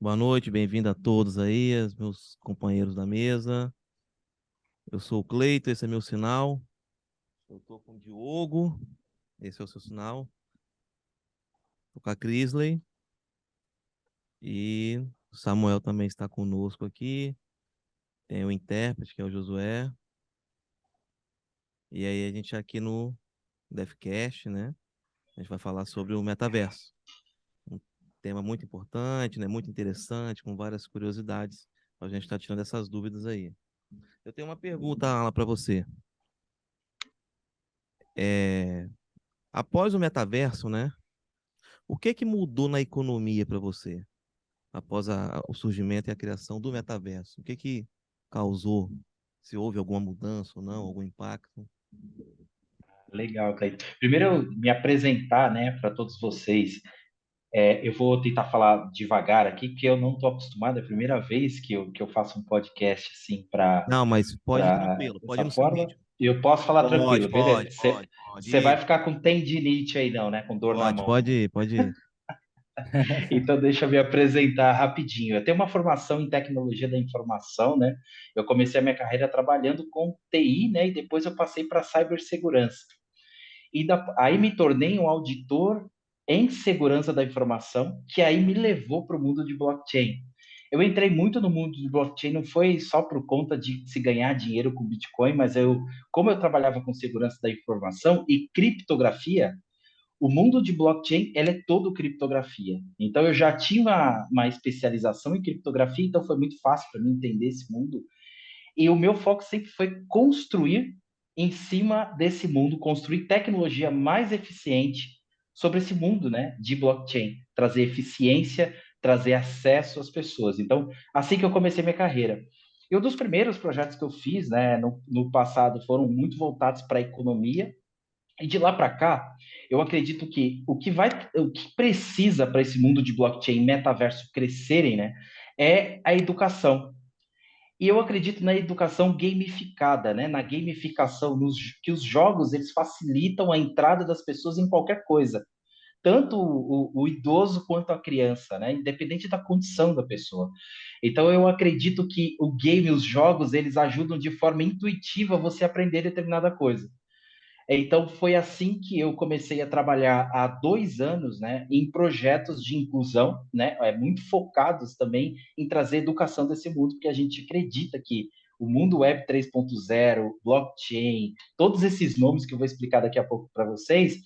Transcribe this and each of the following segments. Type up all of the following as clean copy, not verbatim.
Boa noite, bem-vindo a todos aí, os meus companheiros da mesa. Eu sou o Cleito, esse é meu sinal. Eu tô com o Diogo, esse é o seu sinal. Tô com a Crisley e o Samuel também está conosco aqui. Tem o intérprete, que é o Josué. E aí a gente aqui no DevCast, né? A gente vai falar sobre o metaverso. Um tema muito importante, né? Muito interessante, com várias curiosidades. A gente está tirando essas dúvidas aí. Eu tenho uma pergunta, Alan, para você. É, Após o metaverso, né? O que que mudou na economia para você após o surgimento e a criação do metaverso? O que que causou? Se houve alguma mudança ou não, algum impacto? Legal, Cleiton. Primeiro, eu me apresentar, né, para todos vocês. Eu vou tentar falar devagar aqui, porque eu não estou acostumado. É a primeira vez que eu faço um podcast assim Não, mas pode ir para tranquilo, pode ir dessa no seu forma. ritmo. E eu posso falar Pode, tranquilo, beleza? pode, Você pode, pode você vai ir. ficar com tendinite aí, não, né? Com dor na Pode, mão. pode ir, pode ir. Então, deixa eu me apresentar rapidinho. Eu tenho uma formação em tecnologia da informação, né? Eu comecei a minha carreira trabalhando com TI, né? E depois eu passei para cibersegurança. Aí me tornei um auditor em segurança da informação, que aí me levou para o mundo de blockchain. Eu entrei muito no mundo de blockchain, não foi só por conta de se ganhar dinheiro com Bitcoin, mas como eu trabalhava com segurança da informação e criptografia, o mundo de blockchain ele é todo criptografia. Então eu já tinha uma especialização em criptografia, então foi muito fácil para mim entender esse mundo. E o meu foco sempre foi construir em cima desse mundo, construir tecnologia mais eficiente sobre esse mundo, né, de blockchain, trazer eficiência, trazer acesso às pessoas. Então, assim que eu comecei minha carreira. E um dos primeiros projetos que eu fiz, né, no passado, foram muito voltados para a economia. E de lá para cá, eu acredito que o que precisa para esse mundo de blockchain e metaverso crescerem, né, é a educação. E eu acredito na educação gamificada, né? Na gamificação, que os jogos eles facilitam a entrada das pessoas em qualquer coisa, tanto o idoso quanto a criança, né? Independente da condição da pessoa. Então eu acredito que o game, os jogos, eles ajudam de forma intuitiva você a aprender determinada coisa. Então, foi assim que eu comecei a trabalhar há 2 anos, né, em projetos de inclusão, né, muito focados também em trazer educação desse mundo, porque a gente acredita que o mundo Web 3.0, blockchain, todos esses nomes que eu vou explicar daqui a pouco para vocês,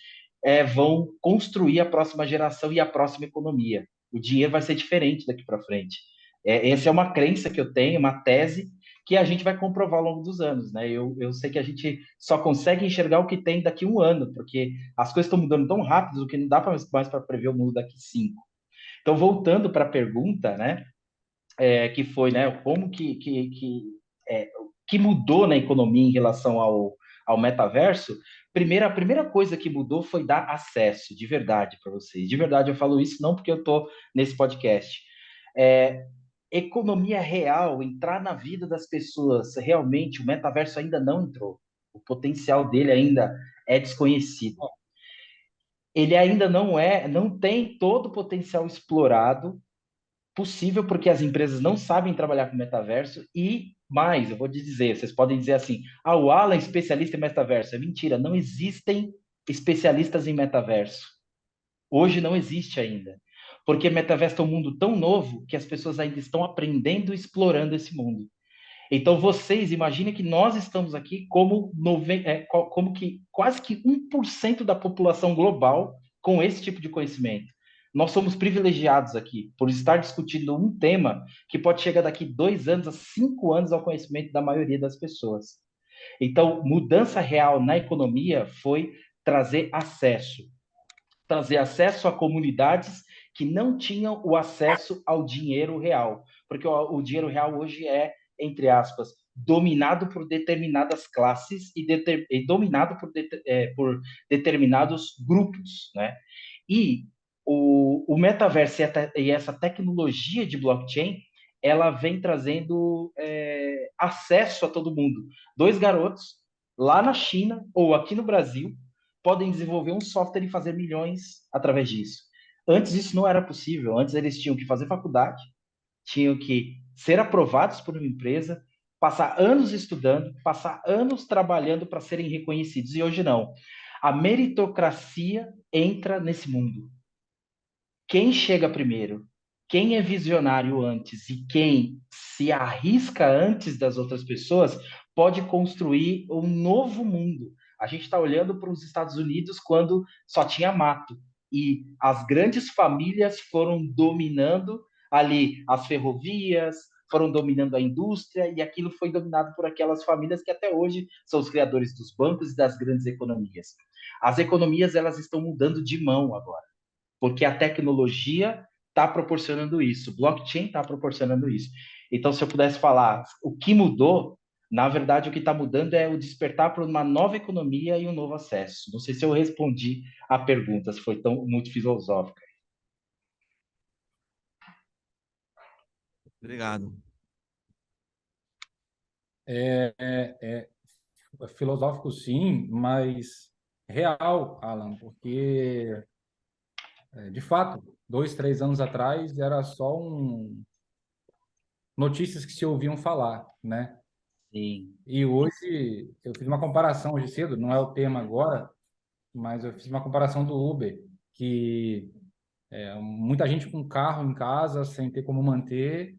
vão construir a próxima geração e a próxima economia. O dinheiro vai ser diferente daqui para frente. Essa é uma crença que eu tenho, uma tese que a gente vai comprovar ao longo dos anos, né? Eu sei que a gente só consegue enxergar o que tem daqui a um ano, porque as coisas estão mudando tão rápido que não dá mais para prever o mundo daqui 5. Então, voltando para a pergunta, né? Que foi, né? Como é, que mudou na economia em relação ao metaverso? A primeira coisa que mudou foi dar acesso de verdade para vocês. De verdade, eu falo isso não porque eu estou nesse podcast. É, economia real, entrar na vida das pessoas, realmente o metaverso ainda não entrou. O potencial dele ainda é desconhecido. Ele ainda não tem todo o potencial explorado possível porque as empresas não sabem trabalhar com metaverso e mais, eu vou te dizer, vocês podem dizer assim, o Alan é especialista em metaverso. É mentira, não existem especialistas em metaverso. Hoje não existe ainda. Porque metaverso é um mundo tão novo que as pessoas ainda estão aprendendo e explorando esse mundo. Então, vocês imaginem que nós estamos aqui como que quase que 1% da população global com esse tipo de conhecimento. Nós somos privilegiados aqui por estar discutindo um tema que pode chegar daqui 2 anos a 5 anos ao conhecimento da maioria das pessoas. Então, mudança real na economia foi trazer acesso a comunidades que não tinham o acesso ao dinheiro real, porque o dinheiro real hoje é, entre aspas, dominado por determinadas classes e dominado por determinados grupos, né? E o metaverso e essa tecnologia de blockchain, ela vem trazendo acesso a todo mundo. Dois garotos lá na China ou aqui no Brasil podem desenvolver um software e fazer milhões através disso. Antes isso não era possível. Antes eles tinham que fazer faculdade, tinham que ser aprovados por uma empresa, passar anos estudando, passar anos trabalhando para serem reconhecidos. E hoje não. A meritocracia entra nesse mundo. Quem chega primeiro, quem é visionário antes e quem se arrisca antes das outras pessoas pode construir um novo mundo. A gente está olhando para os Estados Unidos quando só tinha mato e as grandes famílias foram dominando ali as ferrovias, foram dominando a indústria e aquilo foi dominado por aquelas famílias que até hoje são os criadores dos bancos e das grandes economias. As economias elas estão mudando de mão agora porque a tecnologia está proporcionando isso, o blockchain está proporcionando isso. Então, se eu pudesse falar o que mudou, na verdade, o que está mudando é o despertar para uma nova economia e um novo acesso. Não sei se eu respondi a pergunta, se foi tão muito filosófica. Obrigado. É filosófico, sim, mas real, Alan, porque, de fato, 2, 3 anos atrás era só notícias que se ouviam falar, né? Sim, E hoje, eu fiz uma comparação hoje cedo, não é o tema agora, mas eu fiz uma comparação do Uber, que muita gente com carro em casa, sem ter como manter,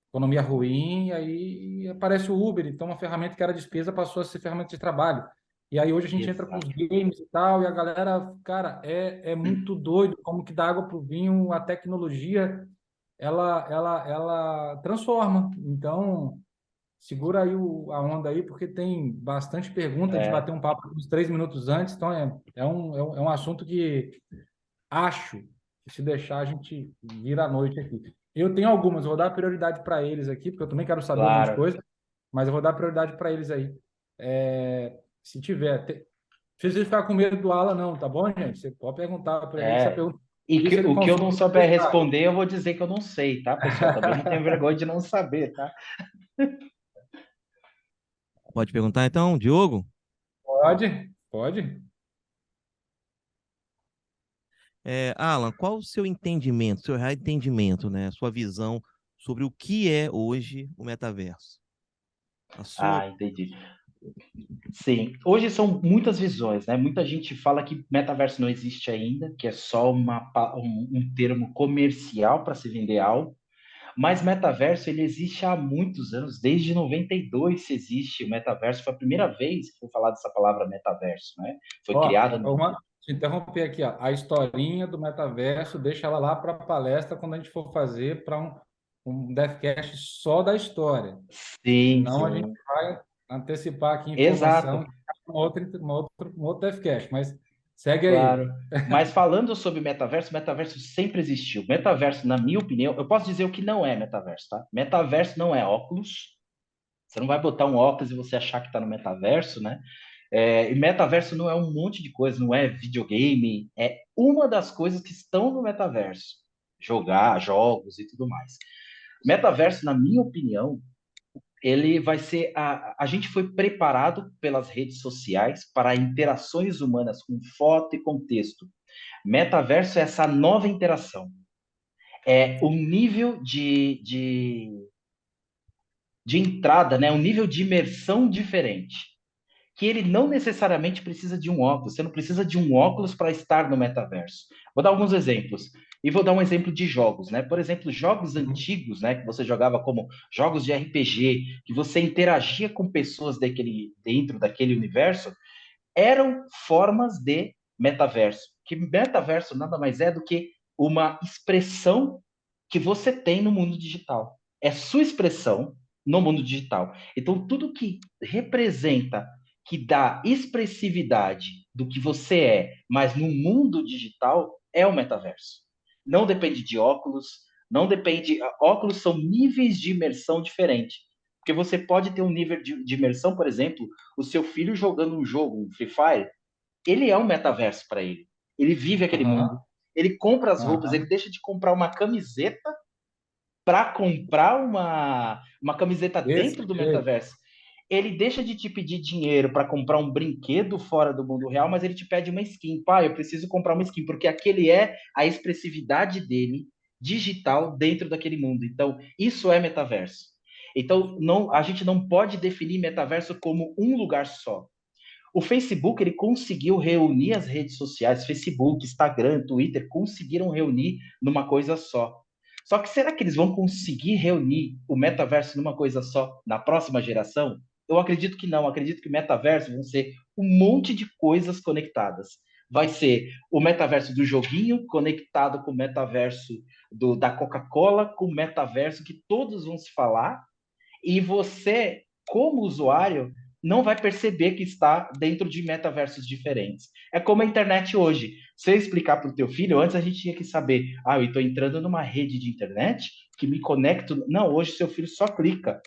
economia ruim, e aí aparece o Uber, então uma ferramenta que era despesa passou a ser ferramenta de trabalho. E aí hoje a gente entra com os exato. games e tal, e a galera, cara, é muito doido como que dá água pro vinho, a tecnologia, ela transforma. Então, segura aí a onda aí, porque tem bastante pergunta, a gente É, bateu um papo uns 3 minutos antes, então é um assunto que acho que se deixar a gente vira a noite aqui. Eu tenho algumas, eu vou dar prioridade para eles aqui, porque eu também quero saber um monte de claro. coisa, mas eu vou dar prioridade para eles aí. Se tiver. Não precisa ficar com medo do Alan, não, tá bom, gente? Você pode perguntar para ele, se a É. pergunta E isso ele o que eu não consegue souber contestar. responder, eu vou dizer que eu não sei, tá, pessoal? Também não tenho vergonha de não saber, tá? Pode perguntar então, Diogo? Pode, pode. Alan, qual o seu entendimento, seu real entendimento, né? Sua visão sobre o que é hoje o metaverso? A sua. Ah, entendi. Sim, hoje são muitas visões, né? Muita gente fala que metaverso não existe ainda, que é só um termo comercial para se vender algo, mas metaverso ele existe há muitos anos, desde 92 se existe o metaverso, foi a primeira vez que foi falado essa palavra metaverso, né? Foi criada Ó, te interromper aqui, ó. A historinha do metaverso, deixa ela lá para a palestra quando a gente for fazer para um Deathcast só da história. Sim, Senão a gente sim, vai antecipar aqui exato, informação um outro Deathcast. Mas segue aí. claro. Mas falando sobre metaverso sempre existiu. Metaverso, na minha opinião, eu posso dizer o que não é metaverso, tá? Metaverso não é óculos. Você não vai botar um óculos e você achar que está no metaverso, né? E metaverso não é um monte de coisa, não é videogame, é uma das coisas que estão no metaverso. Jogar, jogos e tudo mais. Metaverso, na minha opinião, ele vai ser. A gente foi preparado pelas redes sociais para interações humanas com foto e contexto. Metaverso é essa nova interação. É um nível de entrada, né? Um nível de imersão diferente. Que ele não necessariamente precisa de um óculos. Você não precisa de um óculos para estar no metaverso. Vou dar alguns exemplos. E vou dar um exemplo de jogos, né? Por exemplo, jogos antigos, né? Que você jogava como jogos de RPG, que você interagia com pessoas dentro daquele universo, eram formas de metaverso. Que metaverso nada mais é do que uma expressão que você tem no mundo digital. É sua expressão no mundo digital. Então, tudo que representa, que dá expressividade do que você é, mas no mundo digital, é o metaverso. Não depende de óculos, não depende. Óculos são níveis de imersão diferentes. Porque você pode ter um nível de imersão, por exemplo, o seu filho jogando um jogo, um Free Fire, ele é um metaverso para ele. Ele vive aquele mundo, Aham, ele compra as roupas, ele aham. deixa de comprar uma camiseta para comprar uma camiseta dentro do Perfeito. metaverso. Ele deixa de te pedir dinheiro para comprar um brinquedo fora do mundo real, mas ele te pede uma skin. Pai, eu preciso comprar uma skin, porque aquele é a expressividade dele digital dentro daquele mundo. Então, isso é metaverso. Então, a gente não pode definir metaverso como um lugar só. O Facebook, ele conseguiu reunir as redes sociais, Facebook, Instagram, Twitter, conseguiram reunir numa coisa só. Só que será que eles vão conseguir reunir o metaverso numa coisa só na próxima geração? Eu acredito que não. Eu acredito que o metaverso vão ser um monte de coisas conectadas. Vai ser o metaverso do joguinho conectado com o metaverso da Coca-Cola, com o metaverso que todos vão se falar, e você, como usuário, não vai perceber que está dentro de metaversos diferentes. É como a internet hoje. Se eu explicar para o teu filho, antes a gente tinha que saber, eu estou entrando numa rede de internet que me conecto. Não, hoje seu filho só clica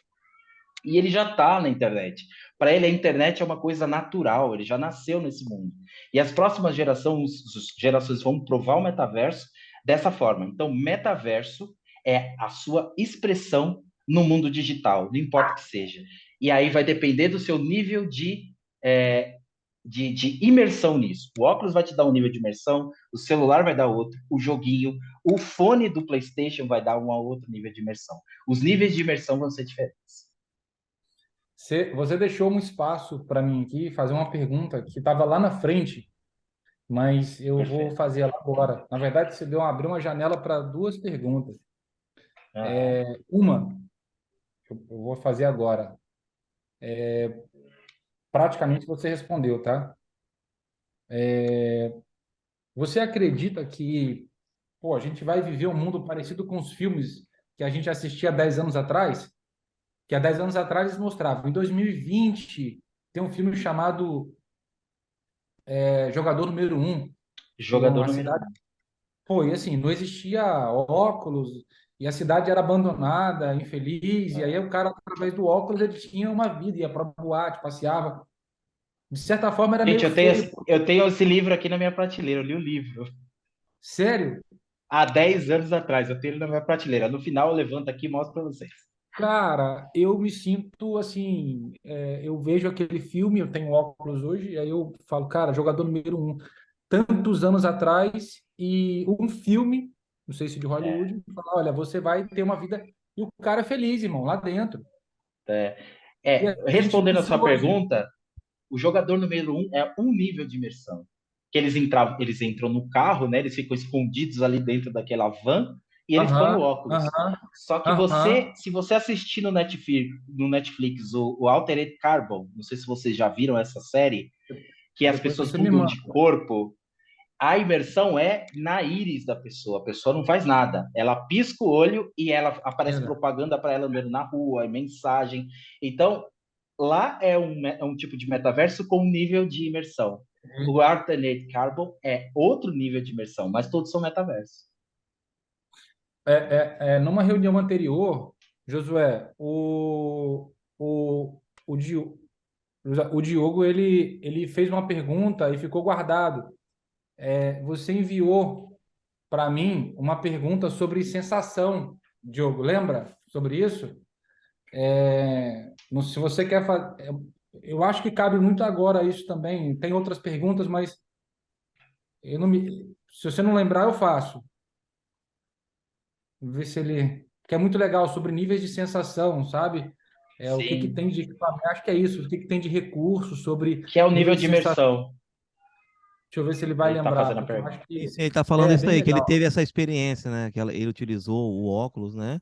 e ele já está na internet. Para ele, a internet é uma coisa natural, ele já nasceu nesse mundo. E as próximas gerações vão provar o metaverso dessa forma. Então, metaverso é a sua expressão no mundo digital, não importa o que seja. E aí vai depender do seu nível de imersão nisso. O óculos vai te dar um nível de imersão, o celular vai dar outro, o joguinho, o fone do PlayStation vai dar um outro nível de imersão. Os níveis de imersão vão ser diferentes. Você deixou um espaço para mim aqui fazer uma pergunta que estava lá na frente, mas eu vou Perfeito. fazer ela agora. Na verdade, você abriu uma janela para duas perguntas. Uma, eu vou fazer agora. Praticamente você respondeu, tá? Você acredita que, pô, a gente vai viver um mundo parecido com os filmes que a gente assistia há 10 anos atrás? Que há 10 anos atrás eles mostravam. Em 2020, tem um filme chamado Jogador Número Um, que Jogador uma número cidade. 1. Pô, e assim, não existia óculos, e a cidade era abandonada, infeliz, e aí o cara, através do óculos, ele tinha uma vida, ia para boate, passeava. De certa forma, era Gente, meio feio. eu tenho esse livro aqui na minha prateleira, eu li o livro. Sério? Há 10 anos atrás, eu tenho ele na minha prateleira. No final, eu levanto aqui e mostro para vocês. Cara, eu me sinto assim, eu vejo aquele filme, eu tenho óculos hoje, e aí eu falo, cara, jogador número um, tantos anos atrás, e um filme, não sei se de É, Hollywood, fala, olha, você vai ter uma vida, e o cara é feliz, irmão, lá dentro. E a gente vê respondendo a isso sua hoje. pergunta, o jogador número 1 é um nível de imersão. Que eles entram no carro, né? Eles ficam escondidos ali dentro daquela van e eles põem o Aham, óculos. aham, Só que aham. se você assistir no Netflix o Altered Carbon, não sei se vocês já viram essa série, que as Depois pessoas você me mudam manda. de corpo, a imersão é na íris da pessoa. A pessoa não faz nada. Ela pisca o olho e ela aparece Verdade. propaganda para ela andando na rua, mensagem. Então, lá é um tipo de metaverso com um nível de imersão. O Alternate Carbon é outro nível de imersão, mas todos são metaversos. Numa reunião anterior, Josué, o, Di- o Diogo ele fez uma pergunta e ficou guardado. Você enviou para mim uma pergunta sobre sensação, Diogo, lembra sobre isso? Se você quer fazer, eu acho que cabe muito agora isso também. Tem outras perguntas, mas eu não me, se você não lembrar, eu faço. Ver se ele. Que é muito legal sobre níveis de sensação, sabe? O que que Sim, tem de equipamento, acho que é isso, o que que tem de recurso sobre que é o nível nível de de sensação. imersão. Deixa eu ver se ele vai Ele está lembrar, fazendo a porque eu pergunta. acho E que sim, ele tá falando é isso bem aí, que ele legal. teve essa experiência, né? Ele utilizou o óculos, né?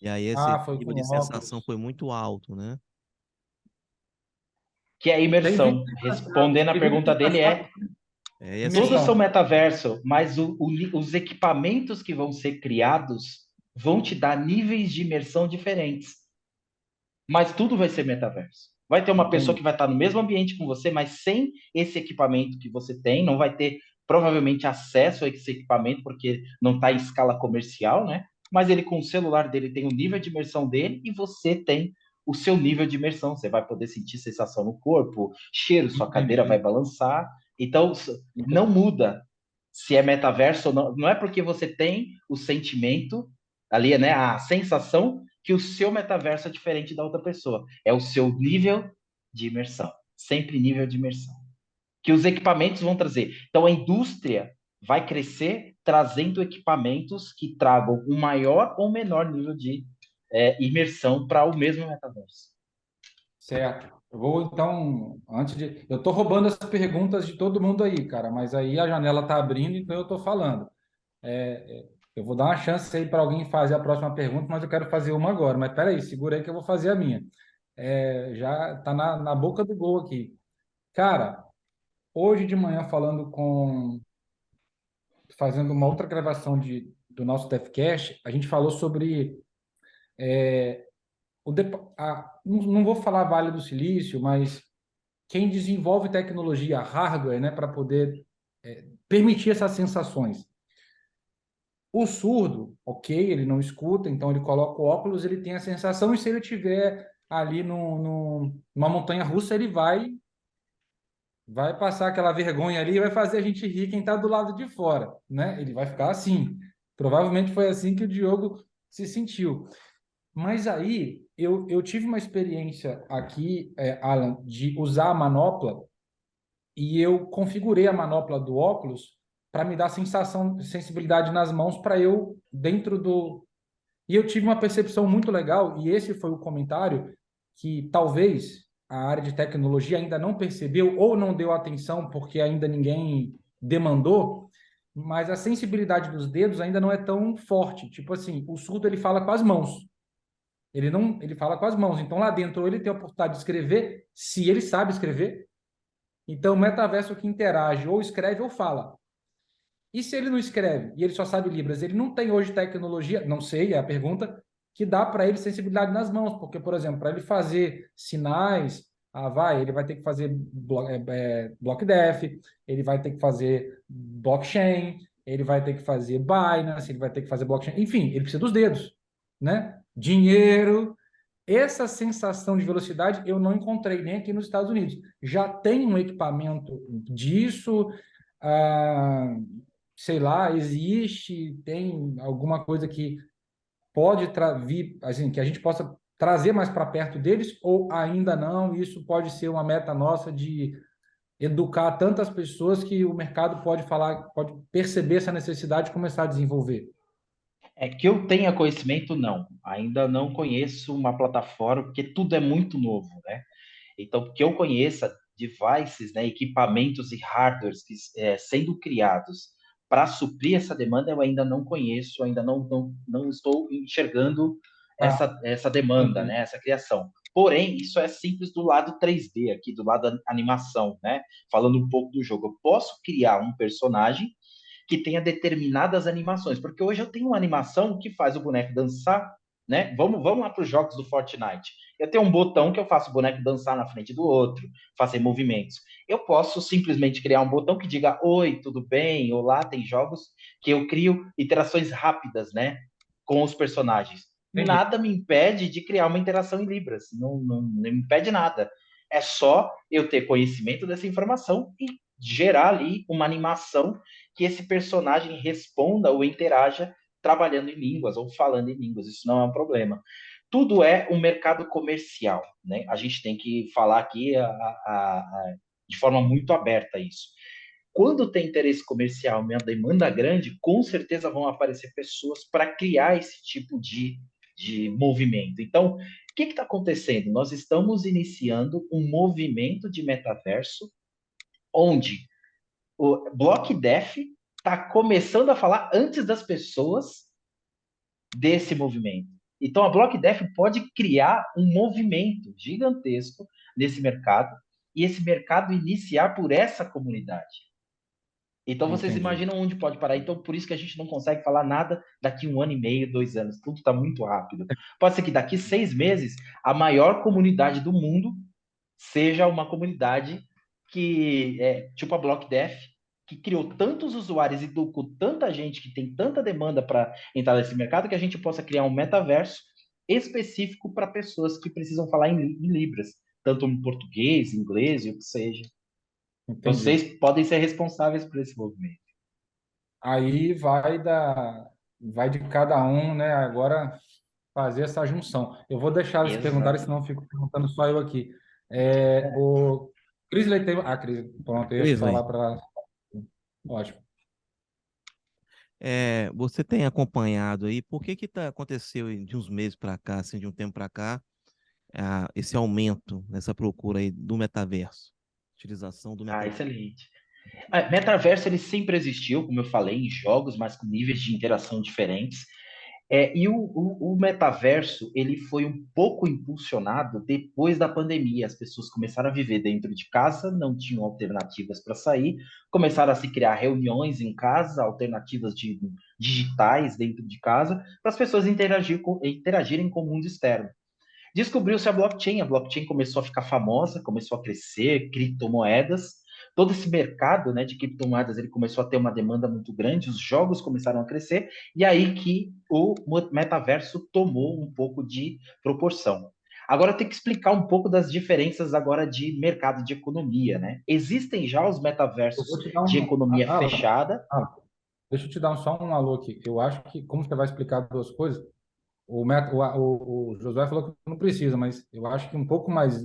E aí esse Ah, foi nível com de sensação óculos. foi muito alto, né? Que é a Tem vídeo imersão. que está certo. Respondendo a Tem vídeo que pergunta está dele certo. É, e todos assim, são Imersão. metaverso, mas os equipamentos que vão ser criados vão te dar níveis de imersão diferentes. Mas tudo vai ser metaverso. Vai ter uma pessoa Entendi. que vai estar no mesmo ambiente com você, mas sem esse equipamento que você tem, não vai ter provavelmente acesso a esse equipamento, porque não está em escala comercial, né? Mas ele com o celular dele tem o nível de imersão dele e você tem o seu nível de imersão. Você vai poder sentir sensação no corpo, cheiro, sua cadeira vai Entendi. balançar. Então, não muda se é metaverso ou não. Não é porque você tem o sentimento ali, né? A sensação que o seu metaverso é diferente da outra pessoa. É o seu nível de imersão. Sempre nível de imersão. Que os equipamentos vão trazer. Então, a indústria vai crescer trazendo equipamentos que tragam um maior ou menor nível de imersão para o mesmo metaverso. Certo. Eu vou, então, antes de. Eu estou roubando as perguntas de todo mundo aí, cara, mas aí a janela está abrindo, então eu estou falando. Eu vou dar uma chance aí para alguém fazer a próxima pergunta, mas eu quero fazer uma agora. Mas peraí, segura aí que eu vou fazer a minha. Já está na boca do gol aqui. Cara, hoje de manhã, fazendo uma outra gravação do nosso DevCast, a gente falou sobre não vou falar Vale do Silício, mas quem desenvolve tecnologia hardware, né, para poder permitir essas sensações. O surdo, ok, ele não escuta, então ele coloca o óculos, ele tem a sensação, e se ele tiver ali numa montanha russa, ele vai passar aquela vergonha ali e vai fazer a gente rir quem está do lado de fora, né? Ele vai ficar assim. Provavelmente foi assim que o Diogo se sentiu. Mas aí eu tive uma experiência aqui, Alan, de usar a manopla, e eu configurei a manopla do óculos para me dar sensibilidade nas mãos para eu dentro do. E eu tive uma percepção muito legal, e esse foi o comentário que talvez a área de tecnologia ainda não percebeu ou não deu atenção porque ainda ninguém demandou, mas a sensibilidade dos dedos ainda não é tão forte. Tipo assim, o surdo ele fala com as mãos. Ele não, ele fala com as mãos. Então lá dentro ele tem a oportunidade de escrever, se ele sabe escrever. Então o metaverso que interage ou escreve ou fala. E se ele não escreve e ele só sabe Libras, ele não tem hoje tecnologia, não sei, é a pergunta, que dá para ele sensibilidade nas mãos, porque, por exemplo, para ele fazer sinais, ele vai ter que fazer block def, ele vai ter que fazer blockchain, ele vai ter que fazer Binance, ele vai ter que fazer blockchain, enfim, ele precisa dos dedos, né? Dinheiro. Essa sensação de velocidade eu não encontrei nem aqui nos Estados Unidos. Já tem um equipamento disso, ah, sei lá, existe, tem alguma coisa que pode vir, assim, que a gente possa trazer mais para perto deles, ou ainda não? Isso pode ser uma meta nossa de educar tantas pessoas que o mercado pode perceber essa necessidade e começar a desenvolver. É que eu tenha conhecimento, não. Ainda não conheço uma plataforma, porque tudo é muito novo, né? Então, que eu conheça devices, né, equipamentos e hardwares que, sendo criados para suprir essa demanda, eu ainda não conheço, ainda não estou enxergando Ah, essa demanda, entendi. né, essa criação. Porém, isso é simples do lado 3D, aqui do lado da animação, né? Falando um pouco do jogo, eu posso criar um personagem que tenha determinadas animações, porque hoje eu tenho uma animação que faz o boneco dançar, né? Vamos lá para os jogos do Fortnite. Eu tenho um botão que eu faço o boneco dançar na frente do outro, fazer movimentos. Eu posso simplesmente criar um botão que diga oi, tudo bem? Olá, tem jogos que eu crio interações rápidas, né? Com os personagens. Entendi. Nada me impede de criar uma interação em Libras. Não me impede nada. É só eu ter conhecimento dessa informação e gerar ali uma animação que esse personagem responda ou interaja trabalhando em línguas ou falando em línguas. Isso não é um problema. Tudo é um mercado comercial, né? A gente tem que falar aqui de forma muito aberta isso. Quando tem interesse comercial, uma demanda grande, com certeza vão aparecer pessoas para criar esse tipo de movimento. Então, o que está acontecendo? Nós estamos iniciando um movimento de metaverso onde o BlockDev está começando a falar antes das pessoas desse movimento. Então, a BlockDev pode criar um movimento gigantesco nesse mercado e esse mercado iniciar por essa comunidade. Então, vocês Entendi. imaginam onde pode parar. Então, por isso que a gente não consegue falar nada daqui 1 ano e meio, 2 anos. Tudo está muito rápido. Pode ser que daqui 6 meses a maior comunidade do mundo seja uma comunidade que é tipo a BlockDev, que criou tantos usuários e educou tanta gente, que tem tanta demanda para entrar nesse mercado, que a gente possa criar um metaverso específico para pessoas que precisam falar em Libras, tanto em português, inglês, o que seja. Entendi. Vocês podem ser responsáveis por esse movimento. Aí vai de cada um, né? Agora fazer essa junção. Eu vou deixar eles perguntarem, senão eu Exatamente. fico perguntando só eu aqui. O Crisley tem. Ah, Cris, pronto, eu ia Crisley, falar para. Ótimo. Você tem acompanhado aí, por que aconteceu de uns meses para cá, assim, de um tempo para cá, esse aumento nessa procura aí do metaverso, utilização do Ah, metaverso? excelente. Metaverso ele sempre existiu, como eu falei, em jogos, mas com níveis de interação diferentes. E o metaverso ele foi um pouco impulsionado depois da pandemia. As pessoas começaram a viver dentro de casa, não tinham alternativas para sair, começaram a se criar reuniões em casa, alternativas digitais dentro de casa, para as pessoas interagirem com o mundo externo. Descobriu-se a blockchain começou a ficar famosa, começou a crescer, criptomoedas, todo esse mercado, né, de criptomoedas ele começou a ter uma demanda muito grande, os jogos começaram a crescer, e aí que o metaverso tomou um pouco de proporção. Agora tem que explicar um pouco das diferenças agora de mercado de economia, né? Existem já os Eu metaversos vou te dar de um. economia fechada. Deixa eu te dar só um alô aqui. Eu acho que, como você vai explicar duas coisas, o Josué falou que não precisa, mas eu acho que um pouco mais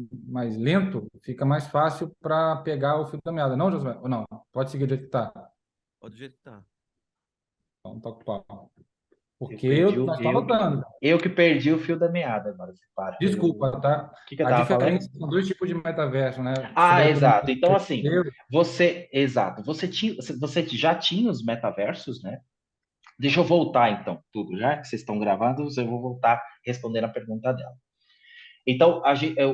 lento fica mais fácil para pegar o fio da meada. Não, Josué? Ou não? Pode seguir do jeito que está. Pode do jeito que tá. Então, toca o pau. Eu Porque perdi nós estamos anotando. eu que perdi o fio da meada agora, você para. Desculpa, tá? O que que eu A tava falando? diferença são dois tipos de metaverso, né? Sobre Ah, a economia exato. Então, assim, terceiro. você já tinha os metaversos, né? Deixa eu voltar, então, tudo, já que vocês estão gravados, eu vou voltar respondendo a pergunta dela. Então,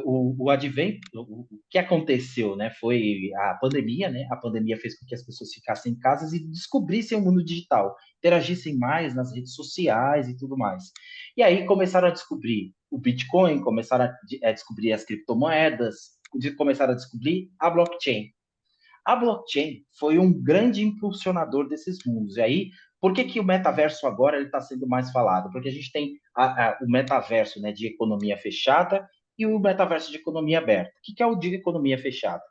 o advento, o que aconteceu, né, foi a pandemia, né? A pandemia fez com que as pessoas ficassem em casa e descobrissem o mundo digital, interagissem mais nas redes sociais e tudo mais. E aí começaram a descobrir o Bitcoin, começaram a descobrir as criptomoedas, começaram a descobrir a blockchain. A blockchain foi um grande impulsionador desses mundos. E aí, por que o metaverso agora está sendo mais falado? Porque a gente tem o metaverso, né, de economia fechada e o metaverso de economia aberta. O que é o de economia fechada?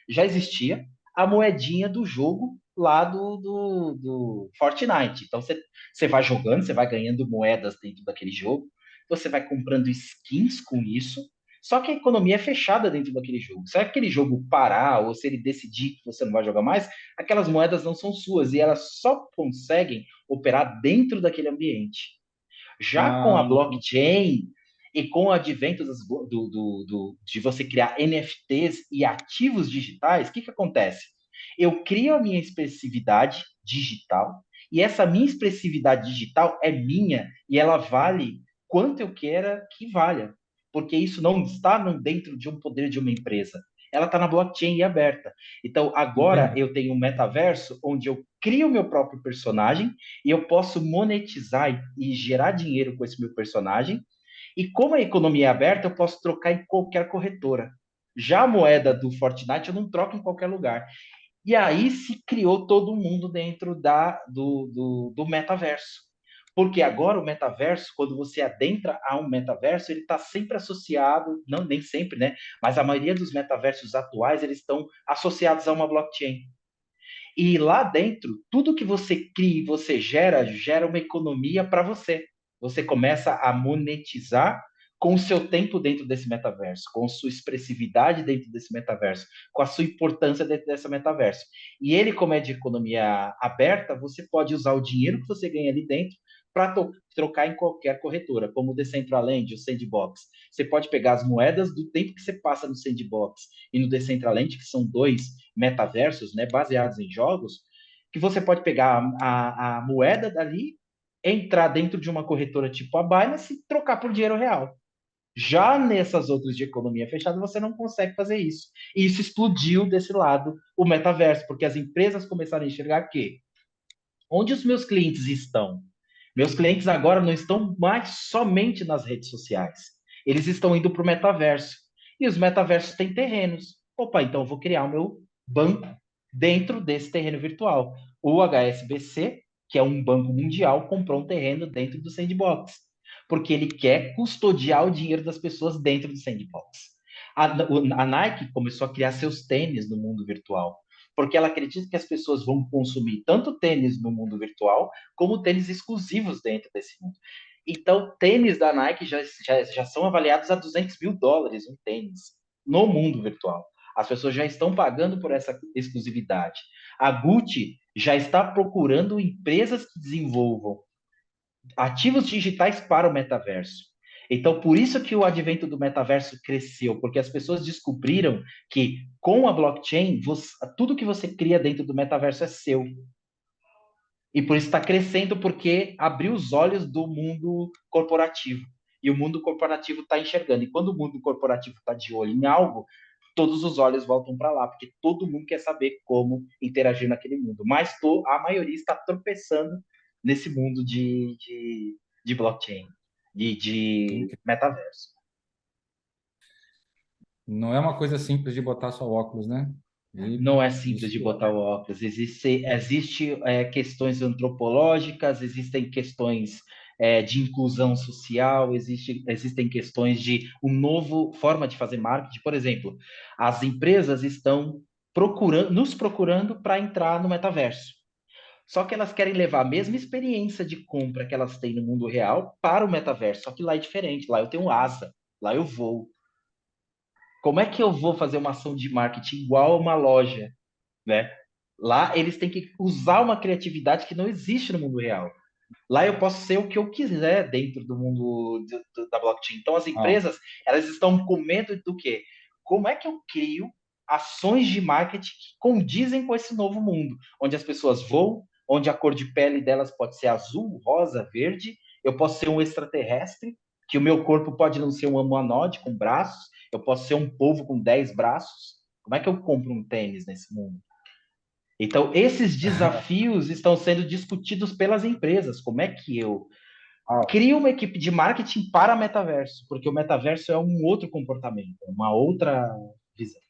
Já existia a moedinha do jogo lá do Fortnite. Então, você vai jogando, você vai ganhando moedas dentro daquele jogo, você vai comprando skins com isso, só que a economia é fechada dentro daquele jogo. Se aquele jogo parar, ou se ele decidir que você não vai jogar mais, aquelas moedas não são suas e elas só conseguem operar dentro daquele ambiente. Já com a Ah, blockchain e com o advento de você criar NFTs e ativos digitais, o que acontece? Eu crio a minha expressividade digital e essa minha expressividade digital é minha e ela vale quanto eu queira que valha, porque isso não está dentro de um poder de uma empresa. Ela está na blockchain e aberta. Então, agora entendi. eu tenho um metaverso onde eu crio o meu próprio personagem e eu posso monetizar e gerar dinheiro com esse meu personagem. E como a economia é aberta, eu posso trocar em qualquer corretora. Já a moeda do Fortnite eu não troco em qualquer lugar. E aí se criou todo mundo dentro do metaverso. Porque agora o metaverso, quando você adentra a um metaverso, ele está sempre associado, não nem sempre, né? Mas a maioria dos metaversos atuais, eles estão associados a uma blockchain. E lá dentro, tudo que você cria e você gera uma economia para você. Você começa a monetizar com o seu tempo dentro desse metaverso, com a sua expressividade dentro desse metaverso, com a sua importância dentro desse metaverso. E ele, como é de economia aberta, você pode usar o dinheiro que você ganha ali dentro para trocar em qualquer corretora, como o Decentraland, o Sandbox. Você pode pegar as moedas do tempo que você passa no Sandbox e no Decentraland, que são dois metaversos, né, baseados em jogos, que você pode pegar a moeda dali, entrar dentro de uma corretora tipo a Binance e trocar por dinheiro real. Já nessas outras de economia fechada, você não consegue fazer isso. E isso explodiu desse lado, o metaverso, porque as empresas começaram a enxergar que onde os meus clientes estão? Meus clientes agora não estão mais somente nas redes sociais. Eles estão indo para o metaverso. E os metaversos têm terrenos. Opa, então eu vou criar o meu banco dentro desse terreno virtual. O HSBC, que é um banco mundial, comprou um terreno dentro do Sandbox, porque ele quer custodiar o dinheiro das pessoas dentro do Sandbox. A Nike começou a criar seus tênis no mundo virtual, porque ela acredita que as pessoas vão consumir tanto tênis no mundo virtual, como tênis exclusivos dentro desse mundo. Então, tênis da Nike já são avaliados a US$ 200 mil um tênis no mundo virtual. As pessoas já estão pagando por essa exclusividade. A Gucci já está procurando empresas que desenvolvam ativos digitais para o metaverso. Então, por isso que o advento do metaverso cresceu, porque as pessoas descobriram que com a blockchain, tudo que você cria dentro do metaverso é seu. E por isso está crescendo, porque abriu os olhos do mundo corporativo. E o mundo corporativo está enxergando. E quando o mundo corporativo está de olho em algo, todos os olhos voltam para lá, porque todo mundo quer saber como interagir naquele mundo. Mas a maioria está tropeçando nesse mundo de blockchain, de metaverso. Não é uma coisa simples de botar só óculos, né? Não é simples de botar o óculos. Existe questões antropológicas, existem questões de inclusão social, existem questões de uma nova forma de fazer marketing. Por exemplo, as empresas estão nos procurando para entrar no metaverso. Só que elas querem levar a mesma experiência de compra que elas têm no mundo real para o metaverso. Só que lá é diferente. Lá eu tenho asa, lá eu vou. Como é que eu vou fazer uma ação de marketing igual a uma loja, né? Lá eles têm que usar uma criatividade que não existe no mundo real. Lá eu posso ser o que eu quiser dentro do mundo da blockchain. Então as empresas, elas estão com medo do quê? Como é que eu crio ações de marketing que condizem com esse novo mundo, onde as pessoas voam, onde a cor de pele delas pode ser azul, rosa, verde, eu posso ser um extraterrestre, que o meu corpo pode não ser um humanoide com braços, eu posso ser um polvo com 10 braços. Como é que eu compro um tênis nesse mundo? Então, esses desafios estão sendo discutidos pelas empresas. Como é que eu crio uma equipe de marketing para metaverso? Porque o metaverso é um outro comportamento, uma outra visão.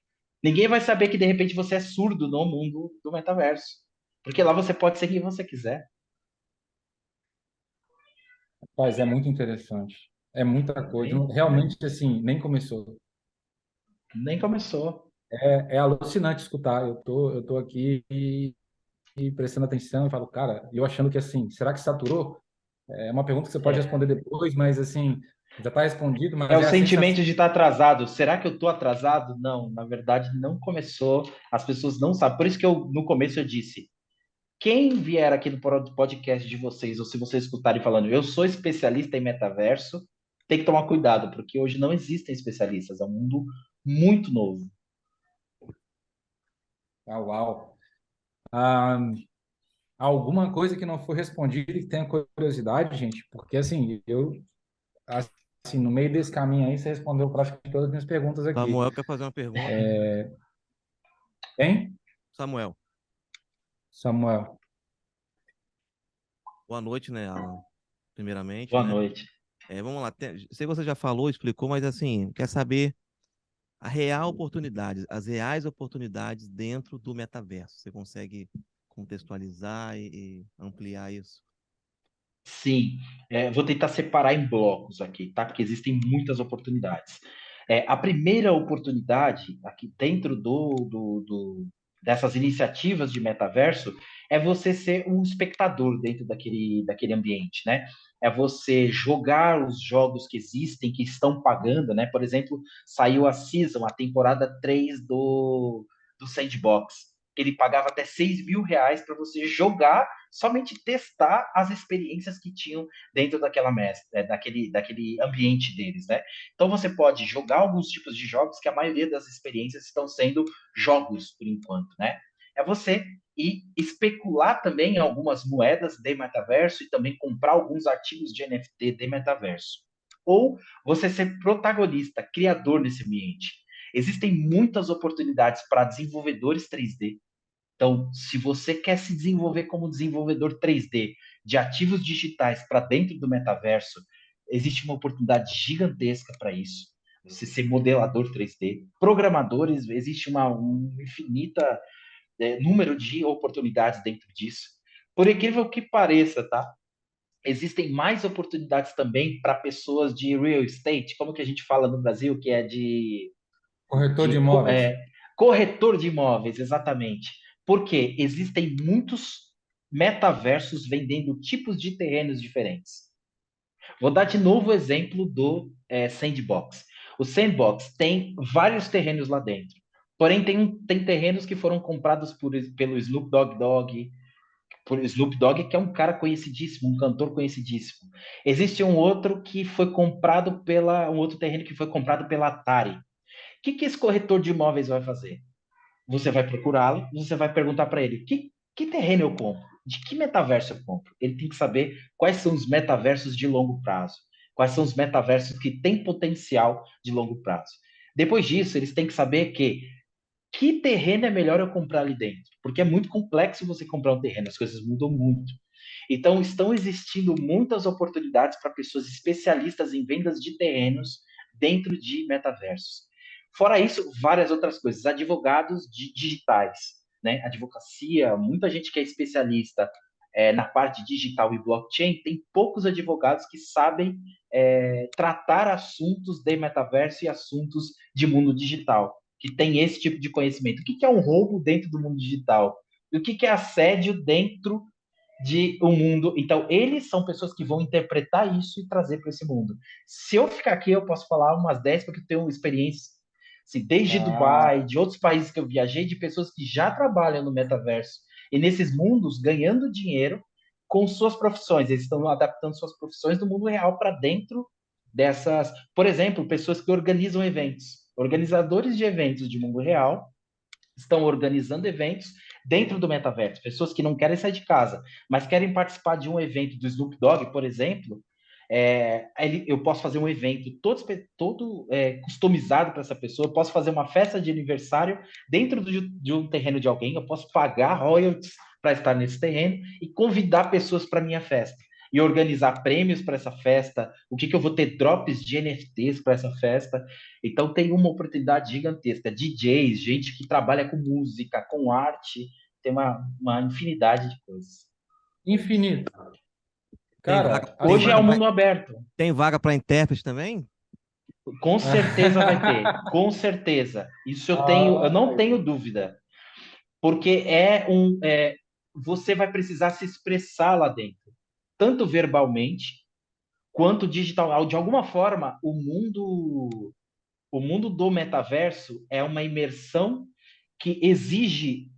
Ninguém vai saber que, de repente, você é surdo no mundo do metaverso. Porque lá você pode ser quem você quiser. Rapaz, é muito interessante. É muita coisa. Realmente, assim, nem começou. Nem começou. É alucinante escutar. Eu tô aqui e prestando atenção e falo, cara, eu achando que assim, será que saturou? É uma pergunta que você pode responder depois, mas assim, já está respondido, É mas o é a sensação. sentimento de estar atrasado. Será que eu estou atrasado? Não, na verdade não começou. As pessoas não sabem. Por isso que no começo eu disse, quem vier aqui no podcast de vocês, ou se vocês escutarem falando, eu sou especialista em metaverso, tem que tomar cuidado, porque hoje não existem especialistas, é um mundo muito novo. Ah, uau. Ah, alguma coisa que não foi respondida e que tenha curiosidade, gente, porque assim, assim, no meio desse caminho aí, você respondeu praticamente todas as minhas perguntas aqui. Samuel quer fazer uma pergunta. Hein? Samuel. Samuel. Boa noite, né, Alan? Primeiramente, Boa né? noite. Vamos lá. Sei que você já falou, explicou, mas assim, quer saber a real oportunidade, as reais oportunidades dentro do metaverso. Você consegue contextualizar e ampliar isso? Sim, vou tentar separar em blocos aqui, tá? Porque existem muitas oportunidades. A primeira oportunidade aqui dentro dessas iniciativas de metaverso é você ser um espectador dentro daquele ambiente, né? É você jogar os jogos que existem, que estão pagando, né? Por exemplo, saiu a Season, a temporada 3 do Sandbox. Ele pagava até R$ 6.000 para você jogar, somente testar as experiências que tinham dentro daquele ambiente deles, né? Então você pode jogar alguns tipos de jogos que a maioria das experiências estão sendo jogos por enquanto, né? É você ir especular também em algumas moedas de metaverso e também comprar alguns artigos de NFT de metaverso. Ou você ser protagonista, criador nesse ambiente. Existem muitas oportunidades para desenvolvedores 3D. Então, se você quer se desenvolver como desenvolvedor 3D de ativos digitais para dentro do metaverso, existe uma oportunidade gigantesca para isso. Você ser modelador 3D, programadores, existe um infinita número de oportunidades dentro disso. Por incrível que pareça, tá? Existem mais oportunidades também para pessoas de real estate, como que a gente fala no Brasil, que é Corretor de imóveis. corretor de imóveis, exatamente. Porque existem muitos metaversos vendendo tipos de terrenos diferentes. Vou dar de novo o exemplo do Sandbox. O Sandbox tem vários terrenos lá dentro. Porém, tem terrenos que foram comprados pelo por Snoop Dogg, que é um cara conhecidíssimo, um cantor conhecidíssimo. Existe um outro que foi comprado um outro terreno que foi comprado pela Atari. O que esse corretor de imóveis vai fazer? Você vai procurá-lo, você vai perguntar para ele: que terreno eu compro? De que metaverso eu compro? Ele tem que saber quais são os metaversos de longo prazo, quais são os metaversos que têm potencial de longo prazo. Depois disso, eles têm que saber que terreno é melhor eu comprar ali dentro, porque é muito complexo você comprar um terreno, as coisas mudam muito. Então, estão existindo muitas oportunidades para pessoas especialistas em vendas de terrenos dentro de metaversos. Fora isso, várias outras coisas. Advogados digitais, né? Advocacia, muita gente que é especialista na parte digital e blockchain, tem poucos advogados que sabem tratar assuntos de metaverso e assuntos de mundo digital, que tem esse tipo de conhecimento. O que é um roubo dentro do mundo digital? E o que é assédio dentro de um mundo. Então, eles são pessoas que vão interpretar isso e trazer para esse mundo. Se eu ficar aqui, eu posso falar umas 10, porque eu tenho experiência assim, desde Ah, Dubai, de outros países que eu viajei, de pessoas que já trabalham no metaverso e nesses mundos ganhando dinheiro com suas profissões. Eles estão adaptando suas profissões do mundo real para dentro dessas. Por exemplo, pessoas que organizam eventos. Organizadores de eventos de mundo real estão organizando eventos dentro do metaverso. Pessoas que não querem sair de casa, mas querem participar de um evento do Snoop Dogg, por exemplo. Eu posso fazer um evento todo customizado para essa pessoa. Eu posso fazer uma festa de aniversário dentro de um terreno de alguém. Eu posso pagar royalties para estar nesse terreno e convidar pessoas para minha festa e organizar prêmios para essa festa, o que eu vou ter drops de NFTs para essa festa. Então tem uma oportunidade gigantesca. DJs, gente que trabalha com música, com arte, tem uma infinidade de coisas. infinito. Tem vaga, Cara, tem Hoje é assim, vaga o para mundo aberto. tem vaga para intérprete também? Com certeza vai ter, com certeza. Isso eu ah, não tenho dúvida, porque você vai precisar se expressar lá dentro, tanto verbalmente quanto digital. De alguma forma, o mundo do metaverso é uma imersão que exige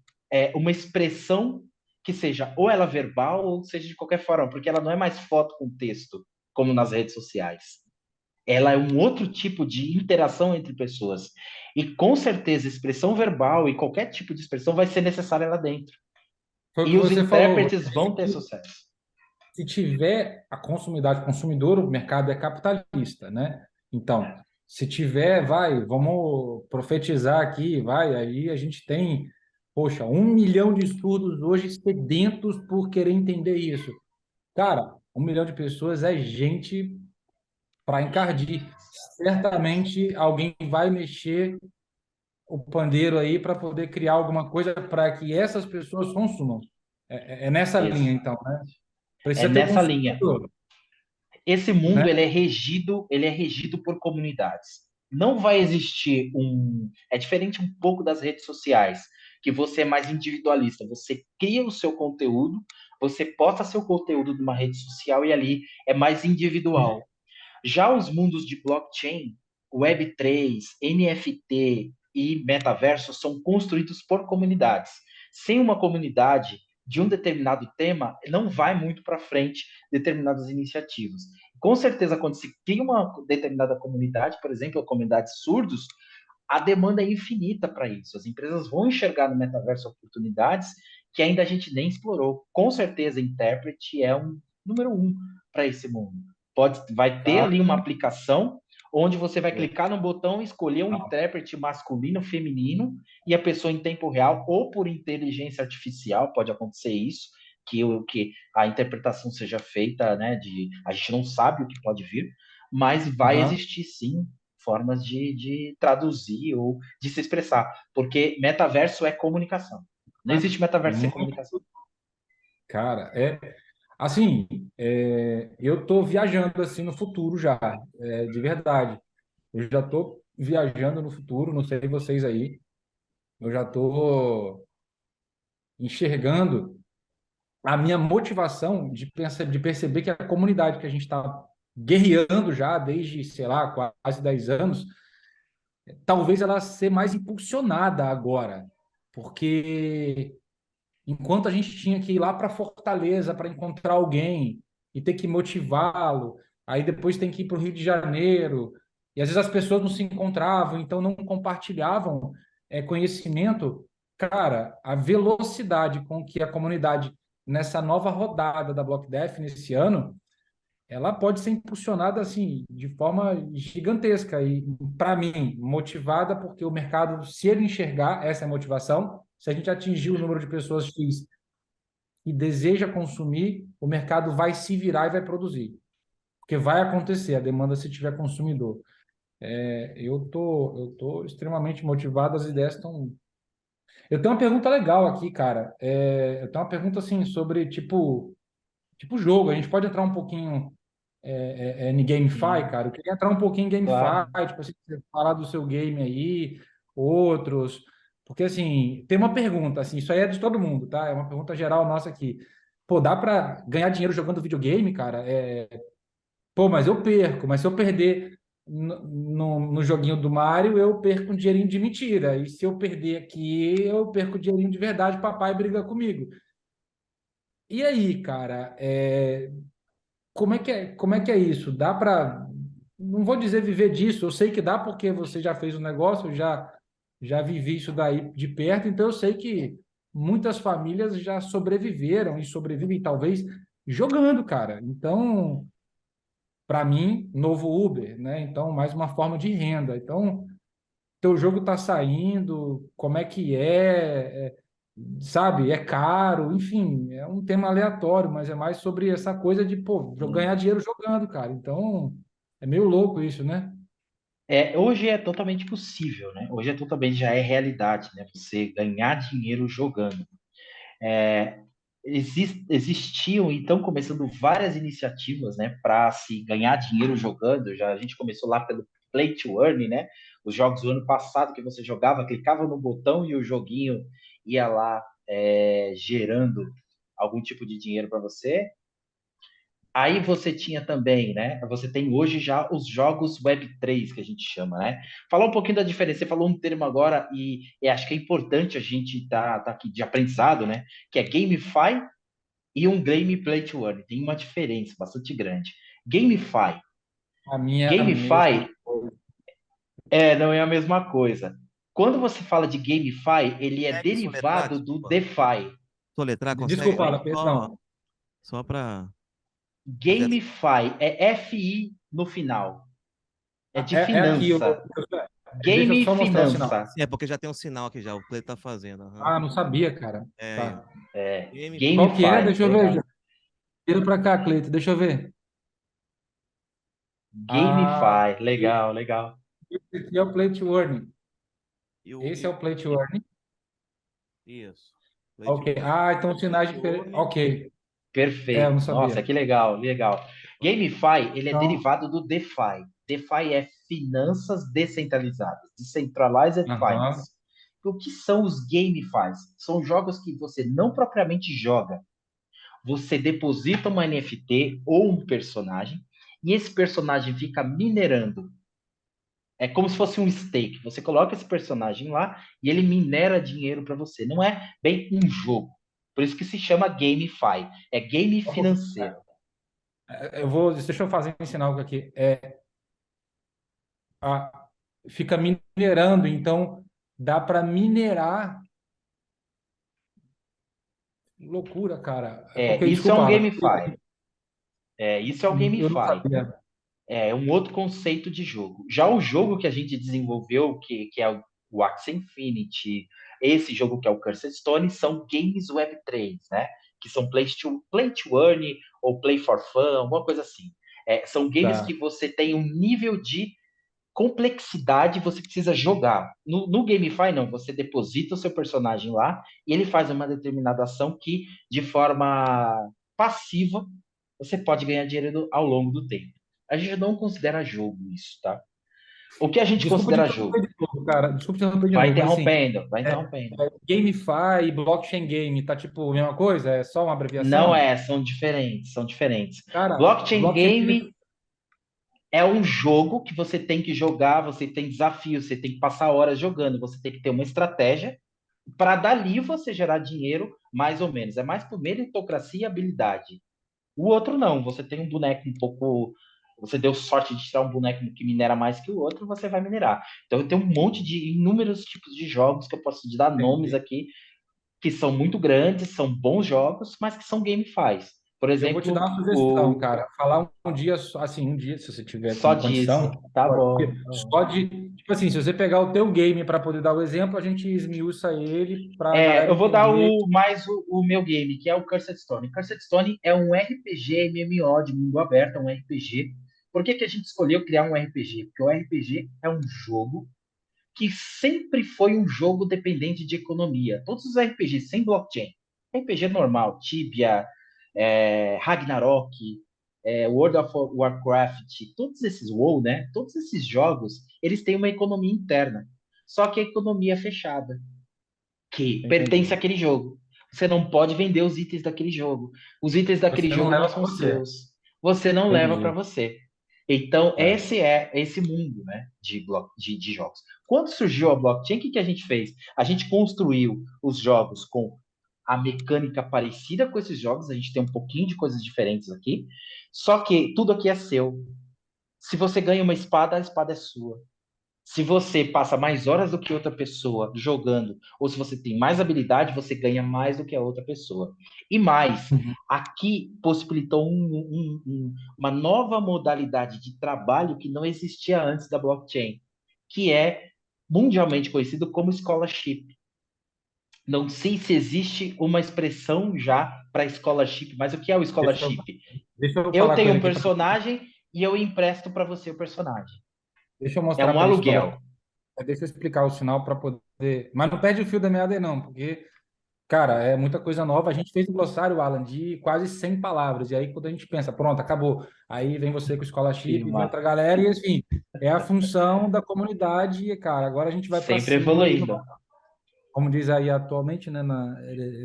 uma expressão que seja ou ela verbal ou seja de qualquer forma, porque ela não é mais foto com texto, como nas redes sociais. Ela é um outro tipo de interação entre pessoas. E com certeza, expressão verbal e qualquer tipo de expressão vai ser necessária lá dentro. foi o que E os você falou. Você intérpretes vão ter disse que sucesso. se tiver a consumidade consumidor, o mercado é capitalista, né? Então, se tiver, vamos profetizar aqui, aí a gente tem, poxa, 1 milhão de surdos hoje sedentos por querer entender isso. Cara, 1 milhão de pessoas é gente para encardir. Certamente alguém vai mexer o pandeiro aí para poder criar alguma coisa para que essas pessoas consumam. É nessa linha, então, né? É Precisa ter o nessa linha. consumidor, Esse né? mundo ele é regido por comunidades. Não vai existir é diferente um pouco das redes sociais, que você é mais individualista. Você cria o seu conteúdo, você posta seu conteúdo numa rede social e ali é mais individual. Já os mundos de blockchain, Web3, NFT e metaverso são construídos por comunidades. Sem uma comunidade de um determinado tema, não vai muito para frente determinadas iniciativas. Com certeza, quando se cria uma determinada comunidade, por exemplo, a comunidade de surdos, a demanda é infinita para isso. As empresas vão enxergar no metaverso oportunidades que ainda a gente nem explorou. Com certeza, intérprete é um número um para esse mundo. Vai ter ali uma Calma, aplicação onde você vai clicar no botão e escolher um calma. intérprete masculino, feminino, e a pessoa em tempo real ou por inteligência artificial, pode acontecer isso, que a interpretação seja feita, né? A gente não sabe o que pode vir, mas vai Aham. existir sim formas de traduzir ou de se expressar, porque metaverso é comunicação. Não existe metaverso sem Muito, comunicação. cara, assim, eu tô viajando assim no futuro já, de verdade. Eu já tô viajando no futuro, não sei vocês aí, eu já tô enxergando a minha motivação de perceber que a comunidade que a gente está guerreando já desde, sei lá, quase 10 anos, talvez ela ser mais impulsionada agora, porque enquanto a gente tinha que ir lá para Fortaleza para encontrar alguém e ter que motivá-lo, aí depois tem que ir para o Rio de Janeiro, e às vezes as pessoas não se encontravam, então não compartilhavam conhecimento. Cara, a velocidade com que a comunidade, nessa nova rodada da Block Death nesse ano, ela pode ser impulsionada assim de forma gigantesca e, para mim, motivada porque o mercado, se ele enxergar essa motivação, se a gente atingir o número de pessoas X que deseja consumir, o mercado vai se virar e vai produzir, porque vai acontecer a demanda se tiver consumidor. Eu tô extremamente motivado, as ideias estão. Eu tenho uma pergunta legal aqui, cara. Eu tenho uma pergunta assim sobre tipo jogo. A gente pode entrar um pouquinho em GameFi, cara. Eu queria entrar um pouquinho em Claro. GameFi, tipo assim, você falar do seu game aí, outros, porque assim, tem uma pergunta, assim, isso aí é de todo mundo, tá? É uma pergunta geral nossa aqui. Pô, dá para ganhar dinheiro jogando videogame, cara? Pô, mas eu perco, mas se eu perder no joguinho do Mario, eu perco um dinheirinho de mentira. E se eu perder aqui, eu perco dinheirinho de verdade, papai briga comigo. E aí, cara, como é que é isso? Dá para, não vou dizer viver disso, eu sei que dá porque você já fez o negócio, eu já vivi isso daí de perto, então eu sei que muitas famílias já sobreviveram e sobrevivem talvez jogando, cara. Então, para mim, novo Uber, né? Então, mais uma forma de renda. Então, teu jogo está saindo, como é que sabe? É caro, enfim, é um tema aleatório, mas é mais sobre essa coisa de, pô, ganhar dinheiro jogando, cara. Então, é meio louco isso, né? Hoje é totalmente possível, né? Hoje é totalmente, já é realidade, né? Você ganhar dinheiro jogando. Existiam, então, começando várias iniciativas, né, para se ganhar dinheiro jogando. Já a gente começou lá pelo Play to Earn, né? Os jogos do ano passado que você jogava, clicava no botão e o joguinho ia lá gerando algum tipo de dinheiro para você. Aí você tinha também, né? Você tem hoje já os jogos Web3, que a gente chama, né? Falar um pouquinho da diferença. Você falou um termo agora e acho que é importante a gente tá aqui de aprendizado, né? Que é GameFi e um game play to earn. Tem uma diferença bastante grande. GameFi. A minha é a mesma GameFi coisa. não é a mesma coisa. Quando você fala de GameFi, ele é Consegue soletrar, derivado do desculpa. DeFi. Soletrar, consegue? Desculpa, Oi? Alan, perdão. Só para. GameFi é FI no final. É de É aqui, finança. deixa eu Game só mostrar o sinal. finança. Sim, é porque já tem um sinal aqui já, o Cleiton tá fazendo. Aham. Ah, não sabia, cara. É aí, ó. Tá. Game Qual que é? GameFi. Deixa eu ver. Legal. Vira pra cá, Cleito, deixa eu ver. Ah, GameFi. Legal, legal. esse aqui é o Play to Earn. e o, Esse é e, o Play to Earn. isso. Play to Ok. earn. Ah, então Play sinais to diferentes. earn. Ok. Eu não Perfeito. Nossa, sabia. que legal, legal. GameFi, ele é Então, derivado do DeFi. DeFi é finanças descentralizadas, Decentralized aham. Finance. O que são os GameFis? São jogos que você não propriamente joga. Você deposita uma NFT ou um personagem e esse personagem fica minerando. É como se fosse um stake. Você coloca esse personagem lá e ele minera dinheiro para você. Não é bem um jogo. Por isso que se chama GameFi. É game financeiro. Deixa eu fazer ensinar algo aqui. A- Fica minerando, então dá para minerar. Loucura, cara. Ok, Isso é desculpa, um Alan. GameFi. Isso é o Eu não GameFi. sabia. É um outro conceito de jogo. Já o jogo que a gente desenvolveu, que é o Axie Infinity, esse jogo que é o Cursed Stone, são games Web3, né? Que são play to earn ou play for fun, alguma coisa assim. São games que Tá. você tem um nível de complexidade, você precisa jogar. No GameFi, não, você deposita o seu personagem lá e ele faz uma determinada ação que, de forma passiva, você pode ganhar dinheiro ao longo do tempo. A gente não considera jogo isso, tá? O que a gente Desculpa te considera interromper jogo? de novo, cara. Desculpa te interromper de Vai novo, mas assim, interrompendo, vai é, interrompendo. GameFi e blockchain game, tá tipo a mesma coisa? É só uma Não abreviação? é, são diferentes, são diferentes. Cara, Blockchain blockchain game, game É um jogo que você tem que jogar, você tem desafios, você tem que passar horas jogando, você tem que ter uma estratégia para dali você gerar dinheiro, mais ou menos. É mais por meritocracia e habilidade. O outro não, você tem um boneco um pouco. Você deu sorte de tirar um boneco que minera mais que o outro, você vai minerar. Então eu tenho um monte de inúmeros tipos de jogos que eu posso te dar nomes Entendi. aqui, que são muito grandes, são bons jogos, mas que são gamifies. Por Eu vou te dar exemplo, uma sugestão, o cara. Falar um dia, assim, um dia, se você tiver só com disso. condição, Tá bom. porque só de, tipo assim, se você pegar o teu game para poder dar o exemplo, a gente esmiuça ele para a É, galera eu vou dar entender. o meu game, que é o Cursed Stone. Cursed Stone é um RPG MMO de mundo aberto, é um RPG. Por que que a gente escolheu criar um RPG? Porque o RPG é um jogo que sempre foi um jogo dependente de economia. Todos os RPGs sem blockchain, RPG normal, Tibia, Ragnarok, World of Warcraft, todos esses WoW, né? Todos esses jogos, eles têm uma economia interna. Só que a economia é fechada, que pertence Entendi. àquele jogo. Você não pode vender os itens daquele jogo. Os itens Você daquele não jogo não leva para são você. seus. Você não leva para Entendi. você. Então, Tá. esse é esse mundo, né, de jogos. Quando surgiu a blockchain, o que a gente fez? A gente construiu os jogos com a mecânica parecida com esses jogos, a gente tem um pouquinho de coisas diferentes aqui, só que tudo aqui é seu. Se você ganha uma espada, a espada é sua. Se você passa mais horas do que outra pessoa jogando, ou se você tem mais habilidade, você ganha mais do que a outra pessoa. E mais, Uhum. aqui possibilitou uma nova modalidade de trabalho que não existia antes da blockchain, que é mundialmente conhecido como scholarship. Não sei se existe uma expressão já para scholarship, mas o que é o Deixa eu, scholarship? deixa eu Eu falar com tenho ele um aqui. personagem e eu empresto para você o personagem. Deixa eu É mostrar um para ele esse aluguel. coletivo. Deixa eu explicar o sinal para poder. Mas não perde o fio da meada aí, não, porque, cara, é muita coisa nova. A gente fez um glossário, Alan, de quase 100 palavras. E aí, quando a gente pensa, pronto, acabou. Aí vem você com o Que scholarship, vem outra massa. galera, e assim, é a função da comunidade. E, cara, agora a gente vai para Sempre cima e, evoluindo. como diz aí atualmente, né,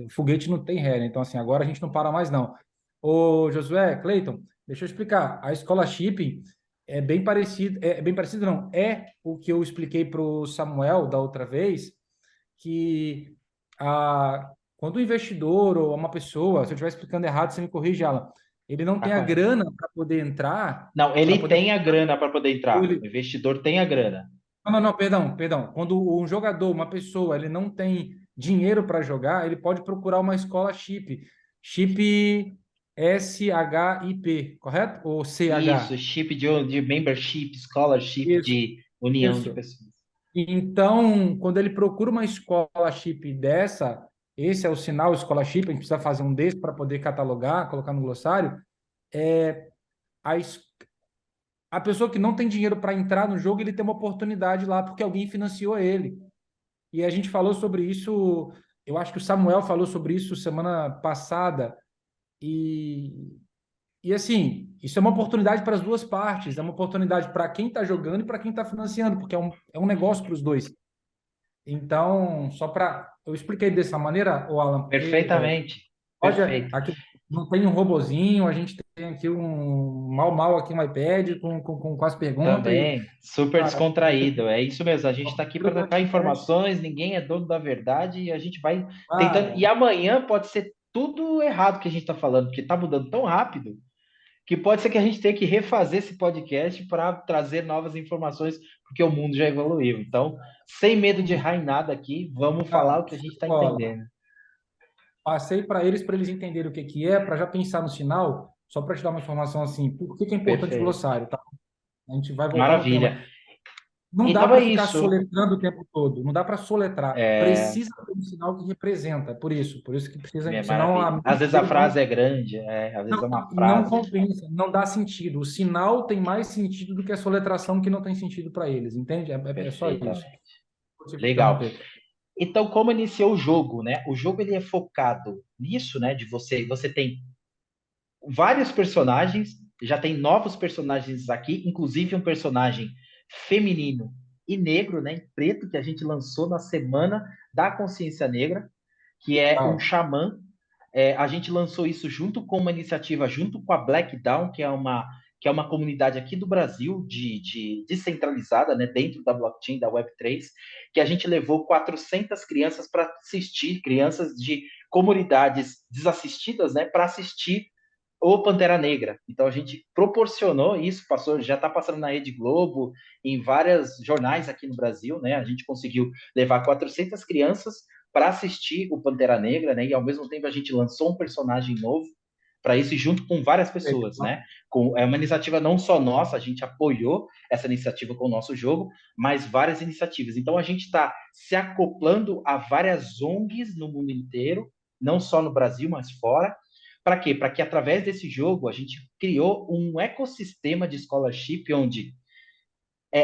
o foguete não tem ré, né? Então, assim, agora a gente não para mais, não. Ô, Josué, Cleiton, deixa eu explicar. A scholarship é bem parecido, não, é o que eu expliquei para o Samuel da outra vez, que quando o investidor ou uma pessoa, se eu estiver explicando errado, você me corrige, Alan, ele não Tá tem a correto. grana para poder entrar, Não, para ele poder. tem a grana para poder Ou entrar. O ele, investidor tem a grana. não, perdão. Quando um jogador, uma pessoa, ele não tem dinheiro para jogar, ele pode procurar uma escola chip. Chip SHIP, correto? Ou Isso, CH? chip de membership, scholarship, Isso, de união de isso. pessoas. Então, quando ele procura uma escola chip dessa, esse é o sinal escola chip, a gente precisa fazer um desse para poder catalogar, colocar no glossário. A, es- a pessoa que não tem dinheiro para entrar no jogo, ele tem uma oportunidade lá porque alguém financiou ele. E a gente falou sobre isso, eu acho que o Samuel falou sobre isso semana passada, e, e assim, isso é uma oportunidade para as duas partes, é uma oportunidade para quem está jogando e para quem está financiando, porque é um negócio para os dois. Então, só para. Eu expliquei dessa maneira, o Alan, porque Perfeitamente. pode, Perfeito. aqui não tem um robozinho, a gente tem aqui mal aqui um iPad com as perguntas, e, Também, super cara, descontraído. É isso mesmo. A gente está aqui pelo para trocar podcast, informações, ninguém é dono da verdade e a gente vai tentando. cara, E amanhã pode ser tudo errado que a gente está falando, porque está mudando tão rápido que pode ser que a gente tenha que refazer esse podcast para trazer novas informações, porque o mundo já evoluiu. Então, sem medo de errar em nada aqui, vamos falar não, o que a gente show de está bola. entendendo. Passei para eles entenderem o que que é, para já pensar no sinal, só para te dar uma informação assim, por que que é importante o Perfeito. glossário, tá? A gente vai voltar no tema. Maravilha. Não dá Então é para ficar isso. soletrando o tempo todo, não dá para soletrar. É, Precisa ter um sinal que representa, por isso que precisa, é senão a maravilha. Às mente vezes a dele frase é grande, às vezes é uma não frase. compensa, não dá sentido. O sinal tem mais sentido do que a soletração que não tem sentido para eles, entende? É só isso. Perfeitamente. Vou te Legal. interromper. Então, como iniciou o jogo, né? O jogo ele é focado nisso, né? De você tem vários personagens, já tem novos personagens aqui, inclusive um personagem feminino e negro, né? Em preto que a gente lançou na semana da Consciência Negra, que é um Legal. xamã. A gente lançou isso junto com uma iniciativa, junto com a Black Dawn, que é que é uma comunidade aqui do Brasil, de descentralizada, né, dentro da blockchain, da Web3, que a gente levou 400 crianças para assistir, crianças de comunidades desassistidas, né, para assistir o Pantera Negra. Então a gente proporcionou isso, passou, já está passando na Rede Globo, em vários jornais aqui no Brasil, né? A gente conseguiu levar 400 crianças para assistir o Pantera Negra, né? E ao mesmo tempo a gente lançou um personagem novo para isso, junto com várias pessoas, né? É uma iniciativa não só nossa, a gente apoiou essa iniciativa com o nosso jogo, mas várias iniciativas. Então a gente está se acoplando a várias ONGs no mundo inteiro, não só no Brasil, mas fora. Para quê? Para que através desse jogo a gente criou um ecossistema de scholarship onde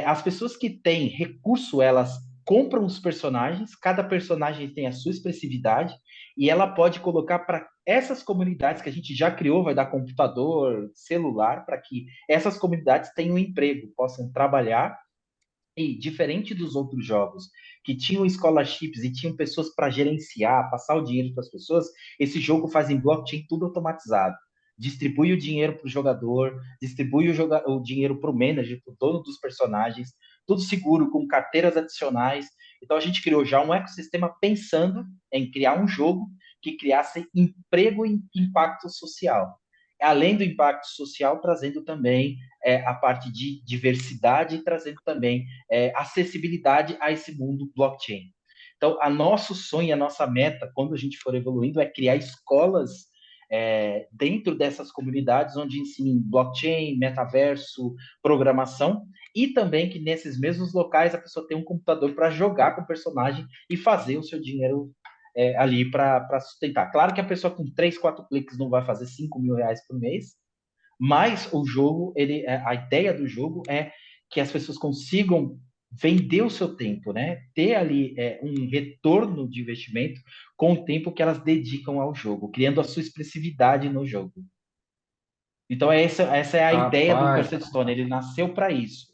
as pessoas que têm recurso, elas compram os personagens, cada personagem tem a sua expressividade, e ela pode colocar para essas comunidades que a gente já criou, vai dar computador, celular, para que essas comunidades tenham emprego, possam trabalhar. E, diferente dos outros jogos, que tinham scholarships e tinham pessoas para gerenciar, passar o dinheiro para as pessoas, esse jogo faz em blockchain tudo automatizado. Distribui o dinheiro para o jogador, distribui o dinheiro para o manager, para o dono dos personagens, tudo seguro, com carteiras adicionais. Então a gente criou já um ecossistema pensando em criar um jogo que criasse emprego e impacto social. Além do impacto social, trazendo também a parte de diversidade e trazendo também acessibilidade a esse mundo blockchain. Então, a nosso sonho, a nossa meta, quando a gente for evoluindo, é criar escolas dentro dessas comunidades onde ensinem blockchain, metaverso, programação, e também que nesses mesmos locais a pessoa tenha um computador para jogar com o personagem e fazer o seu dinheiro ali para sustentar. Claro que a pessoa com 3, 4 cliques não vai fazer 5 mil reais por mês, mas o jogo, a ideia do jogo é que as pessoas consigam vender o seu tempo, né? Ter ali um retorno de investimento com o tempo que elas dedicam ao jogo, criando a sua expressividade no jogo. Então, essa é a ideia do Rapaz, Cursed Stone. Ele nasceu para isso,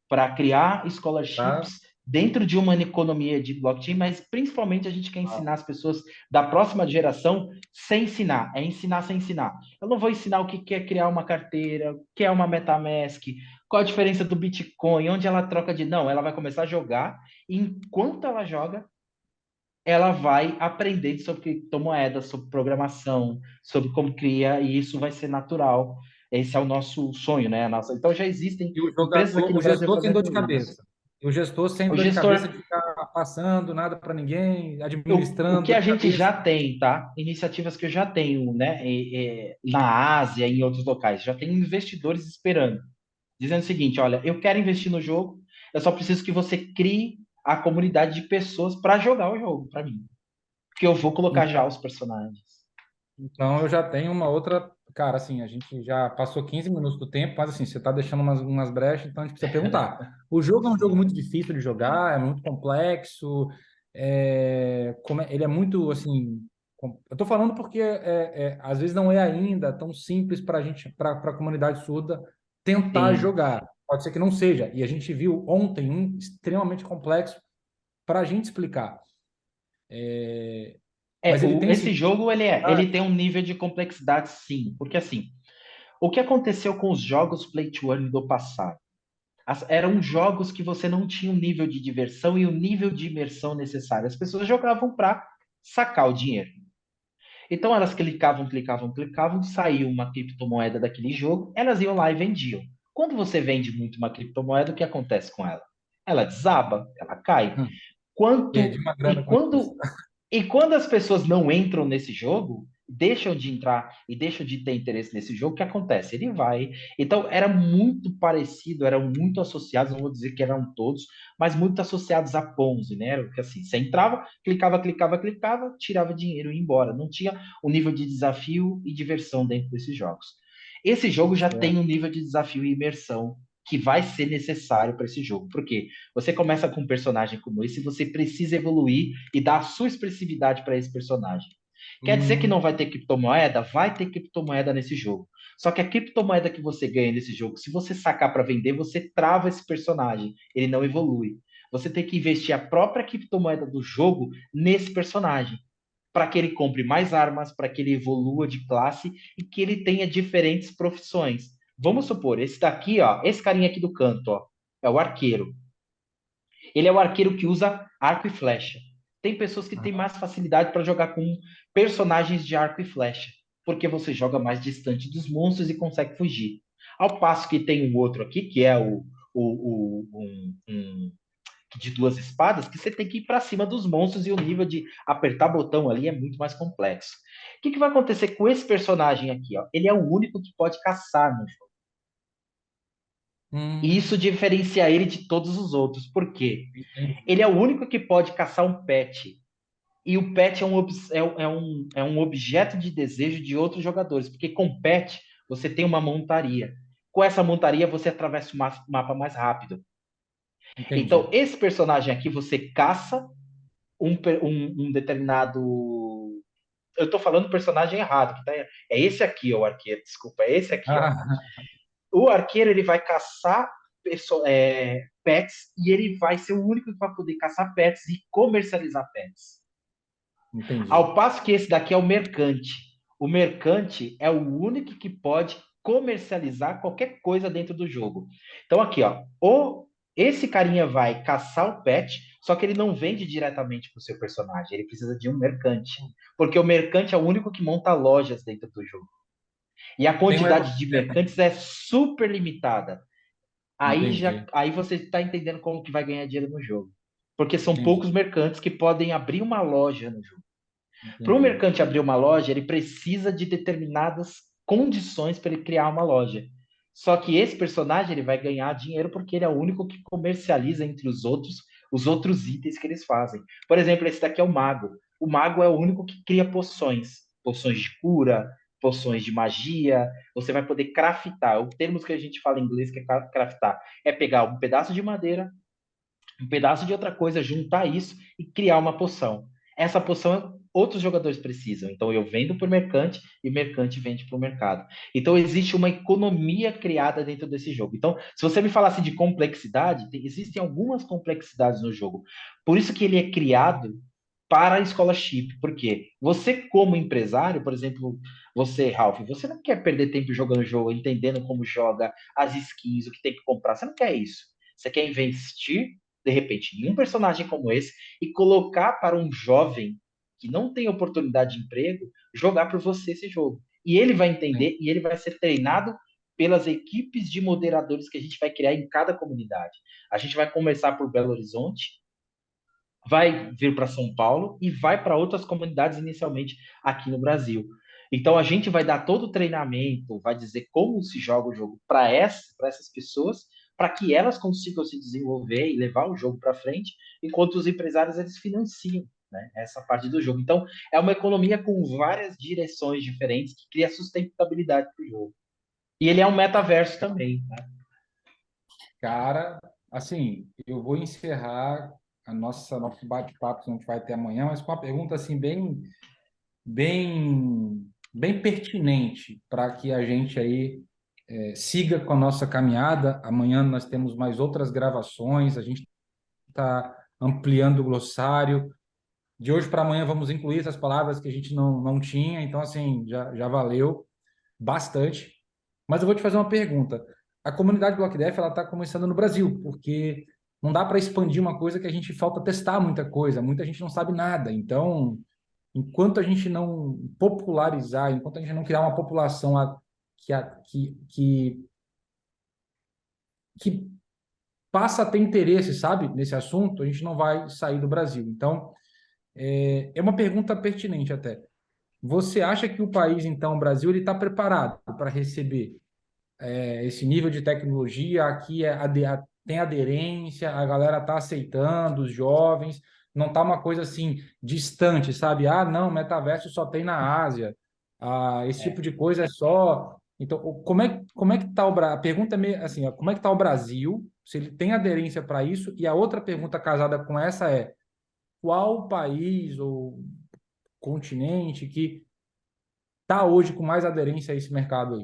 para criar tá? scholarships dentro de uma economia de blockchain, mas principalmente a gente quer ensinar as pessoas da próxima geração sem ensinar, é ensinar sem ensinar. Eu não vou ensinar o que é criar uma carteira, o que é uma MetaMask, qual a diferença do Bitcoin, onde ela troca de... Não, ela vai começar a jogar, e enquanto ela joga, ela vai aprender sobre criptomoedas, sobre programação, sobre como cria, e isso vai ser natural. Esse é o nosso sonho, né? Então já existem E o empresas aqui jogador, o no Brasil gestor sem dor de fazendo isso. cabeça. E o gestor sem O dor de cabeça gestor, de ficar passando nada para ninguém, o administrando, que dor a de gente cabeça. já tem, tá? Iniciativas que eu já tenho, né? Na Ásia e em outros locais, já tenho investidores esperando, dizendo o seguinte: olha, eu quero investir no jogo, eu só preciso que você crie a comunidade de pessoas para jogar o jogo para mim, porque eu vou colocar já Então, os personagens. então eu já tenho uma outra. Cara, assim, a gente já passou 15 minutos do tempo, mas assim, você está deixando umas brechas, então a gente precisa perguntar. O jogo é um jogo muito difícil de jogar, é muito complexo, ele é muito, assim. Eu estou falando porque às vezes não é ainda tão simples para a gente, para a comunidade surda, tentar Sim. jogar. Pode ser que não seja. E a gente viu ontem um extremamente complexo para a gente explicar. Mas ele tem esse. Esse jogo ele tem um nível de complexidade, sim, porque assim, o que aconteceu com os jogos Play to Earn do passado? Eram jogos que você não tinha o nível de diversão e o nível de imersão necessário. As pessoas jogavam para sacar o dinheiro. Então elas clicavam, clicavam, clicavam, saiu uma criptomoeda daquele jogo, elas iam lá e vendiam. Quando você vende muito uma criptomoeda, o que acontece com ela? Ela desaba, ela cai. Perdi Quanto uma e grana com isso. quando as pessoas não entram nesse jogo, deixam de entrar e deixam de ter interesse nesse jogo, o que acontece? Ele vai. Então, era muito parecido, eram muito associados, não vou dizer que eram todos, mas muito associados a Ponzi, né? Porque assim, você entrava, clicava, clicava, clicava, tirava dinheiro e ia embora. Não tinha o nível de desafio e diversão dentro desses jogos. Esse jogo já tem um nível de desafio e imersão que vai ser necessário para esse jogo. Porque você começa com um personagem como esse, você precisa evoluir e dar a sua expressividade para esse personagem. Quer dizer que não vai ter criptomoeda? Vai ter criptomoeda nesse jogo. Só que a criptomoeda que você ganha nesse jogo, se você sacar para vender, você trava esse personagem. Ele não evolui. Você tem que investir a própria criptomoeda do jogo nesse personagem, para que ele compre mais armas, para que ele evolua de classe e que ele tenha diferentes profissões. vamos supor, esse daqui, ó, esse carinha aqui do canto, ó, é o arqueiro. Ele é o arqueiro que usa arco e flecha. Tem pessoas que têm mais facilidade para jogar com personagens de arco e flecha, porque você joga mais distante dos monstros e consegue fugir. Ao passo que tem um outro aqui, que é um de duas espadas, que você tem que ir para cima dos monstros e o nível de apertar botão ali é muito mais complexo. O que vai acontecer com esse personagem aqui? Ó? Ele é o único que pode caçar no jogo. E isso diferencia ele de todos os outros. Por quê? Ele é o único que pode caçar um pet. E o pet é um objeto de desejo de outros jogadores. Porque com pet, você tem uma montaria. Com essa montaria, você atravessa o mapa mais rápido. Entendi. Então, esse personagem aqui, você caça um determinado. Eu tô falando do personagem errado, que tá... é esse aqui, o arqueiro, desculpa, é esse aqui, ó. Ah, O arqueiro, ele vai caçar pets e ele vai ser o único que vai poder caçar pets e comercializar pets. entendi. Ao passo que esse daqui é o mercante. O mercante é o único que pode comercializar qualquer coisa dentro do jogo. Então aqui, ó, esse carinha vai caçar o pet, só que ele não vende diretamente para o seu personagem, ele precisa de um mercante, porque o mercante é o único que monta lojas dentro do jogo. E a Tem um quantidade de ecossistema. mercantes é super limitada. Entendi, Aí você está entendendo como que vai ganhar dinheiro no jogo. Porque são entendi, poucos mercantes que podem abrir uma loja no jogo. Para o entendi. mercante abrir uma loja, ele precisa de determinadas condições para ele criar uma loja. Só que esse personagem ele vai ganhar dinheiro porque ele é o único que comercializa entre os outros itens que eles fazem. Por exemplo, esse daqui é o mago. O mago é o único que cria poções, poções de cura, poções de magia. Você vai poder craftar. O termo que a gente fala em inglês que é craftar é pegar um pedaço de madeira, um pedaço de outra coisa, juntar isso e criar uma poção. Essa poção outros jogadores precisam. Então eu vendo para o mercante e o mercante vende para o mercado. Então existe uma economia criada dentro desse jogo. Então, se você me falasse de complexidade, existem algumas complexidades no jogo. Por isso que ele é criado para a scholarship. Por quê? Você, como empresário, por exemplo, você, Ralph, você não quer perder tempo jogando o jogo, entendendo como joga, as skins, o que tem que comprar. Você não quer isso. Você quer investir, de repente, em um personagem como esse e colocar para um jovem que não tem oportunidade de emprego jogar por você esse jogo. E ele vai entender e ele vai ser treinado pelas equipes de moderadores que a gente vai criar em cada comunidade. A gente vai começar por Belo Horizonte, vai vir para São Paulo e vai para outras comunidades inicialmente aqui no Brasil. Então a gente vai dar todo o treinamento, vai dizer como se joga o jogo para essas pessoas, para que elas consigam se desenvolver e levar o jogo para frente, enquanto os empresários eles financiam, né, essa parte do jogo. Então é uma economia com várias direções diferentes que cria sustentabilidade para o jogo. E ele é um metaverso também, né? Cara, assim, eu vou encerrar a nosso bate-papo que a gente vai ter amanhã, mas com uma pergunta assim bem pertinente para que a gente aí siga com a nossa caminhada. Amanhã nós temos mais outras gravações, a gente está ampliando o glossário. De hoje para amanhã vamos incluir essas palavras que a gente não tinha, então assim, já valeu bastante. Mas eu vou te fazer uma pergunta. A comunidade BlockDev ela está começando no Brasil, porque não dá para expandir uma coisa que a gente falta testar muita coisa, muita gente não sabe nada. Então, enquanto a gente não popularizar, enquanto a gente não criar uma população que, que passa a ter interesse, sabe, nesse assunto, a gente não vai sair do Brasil. Então, é uma pergunta pertinente até. Você acha que o país, então, o Brasil, ele está preparado para receber esse nível de tecnologia? Aqui tem aderência, a galera está aceitando, os jovens, não está uma coisa assim distante, sabe? Ah, não, metaverso só tem na Ásia, esse tipo É. de coisa é só. Então, como é que está a pergunta é meio assim, ó, como é que está o Brasil? Se ele tem aderência para isso? E a outra pergunta casada com essa é: qual país ou continente que está hoje com mais aderência a esse mercado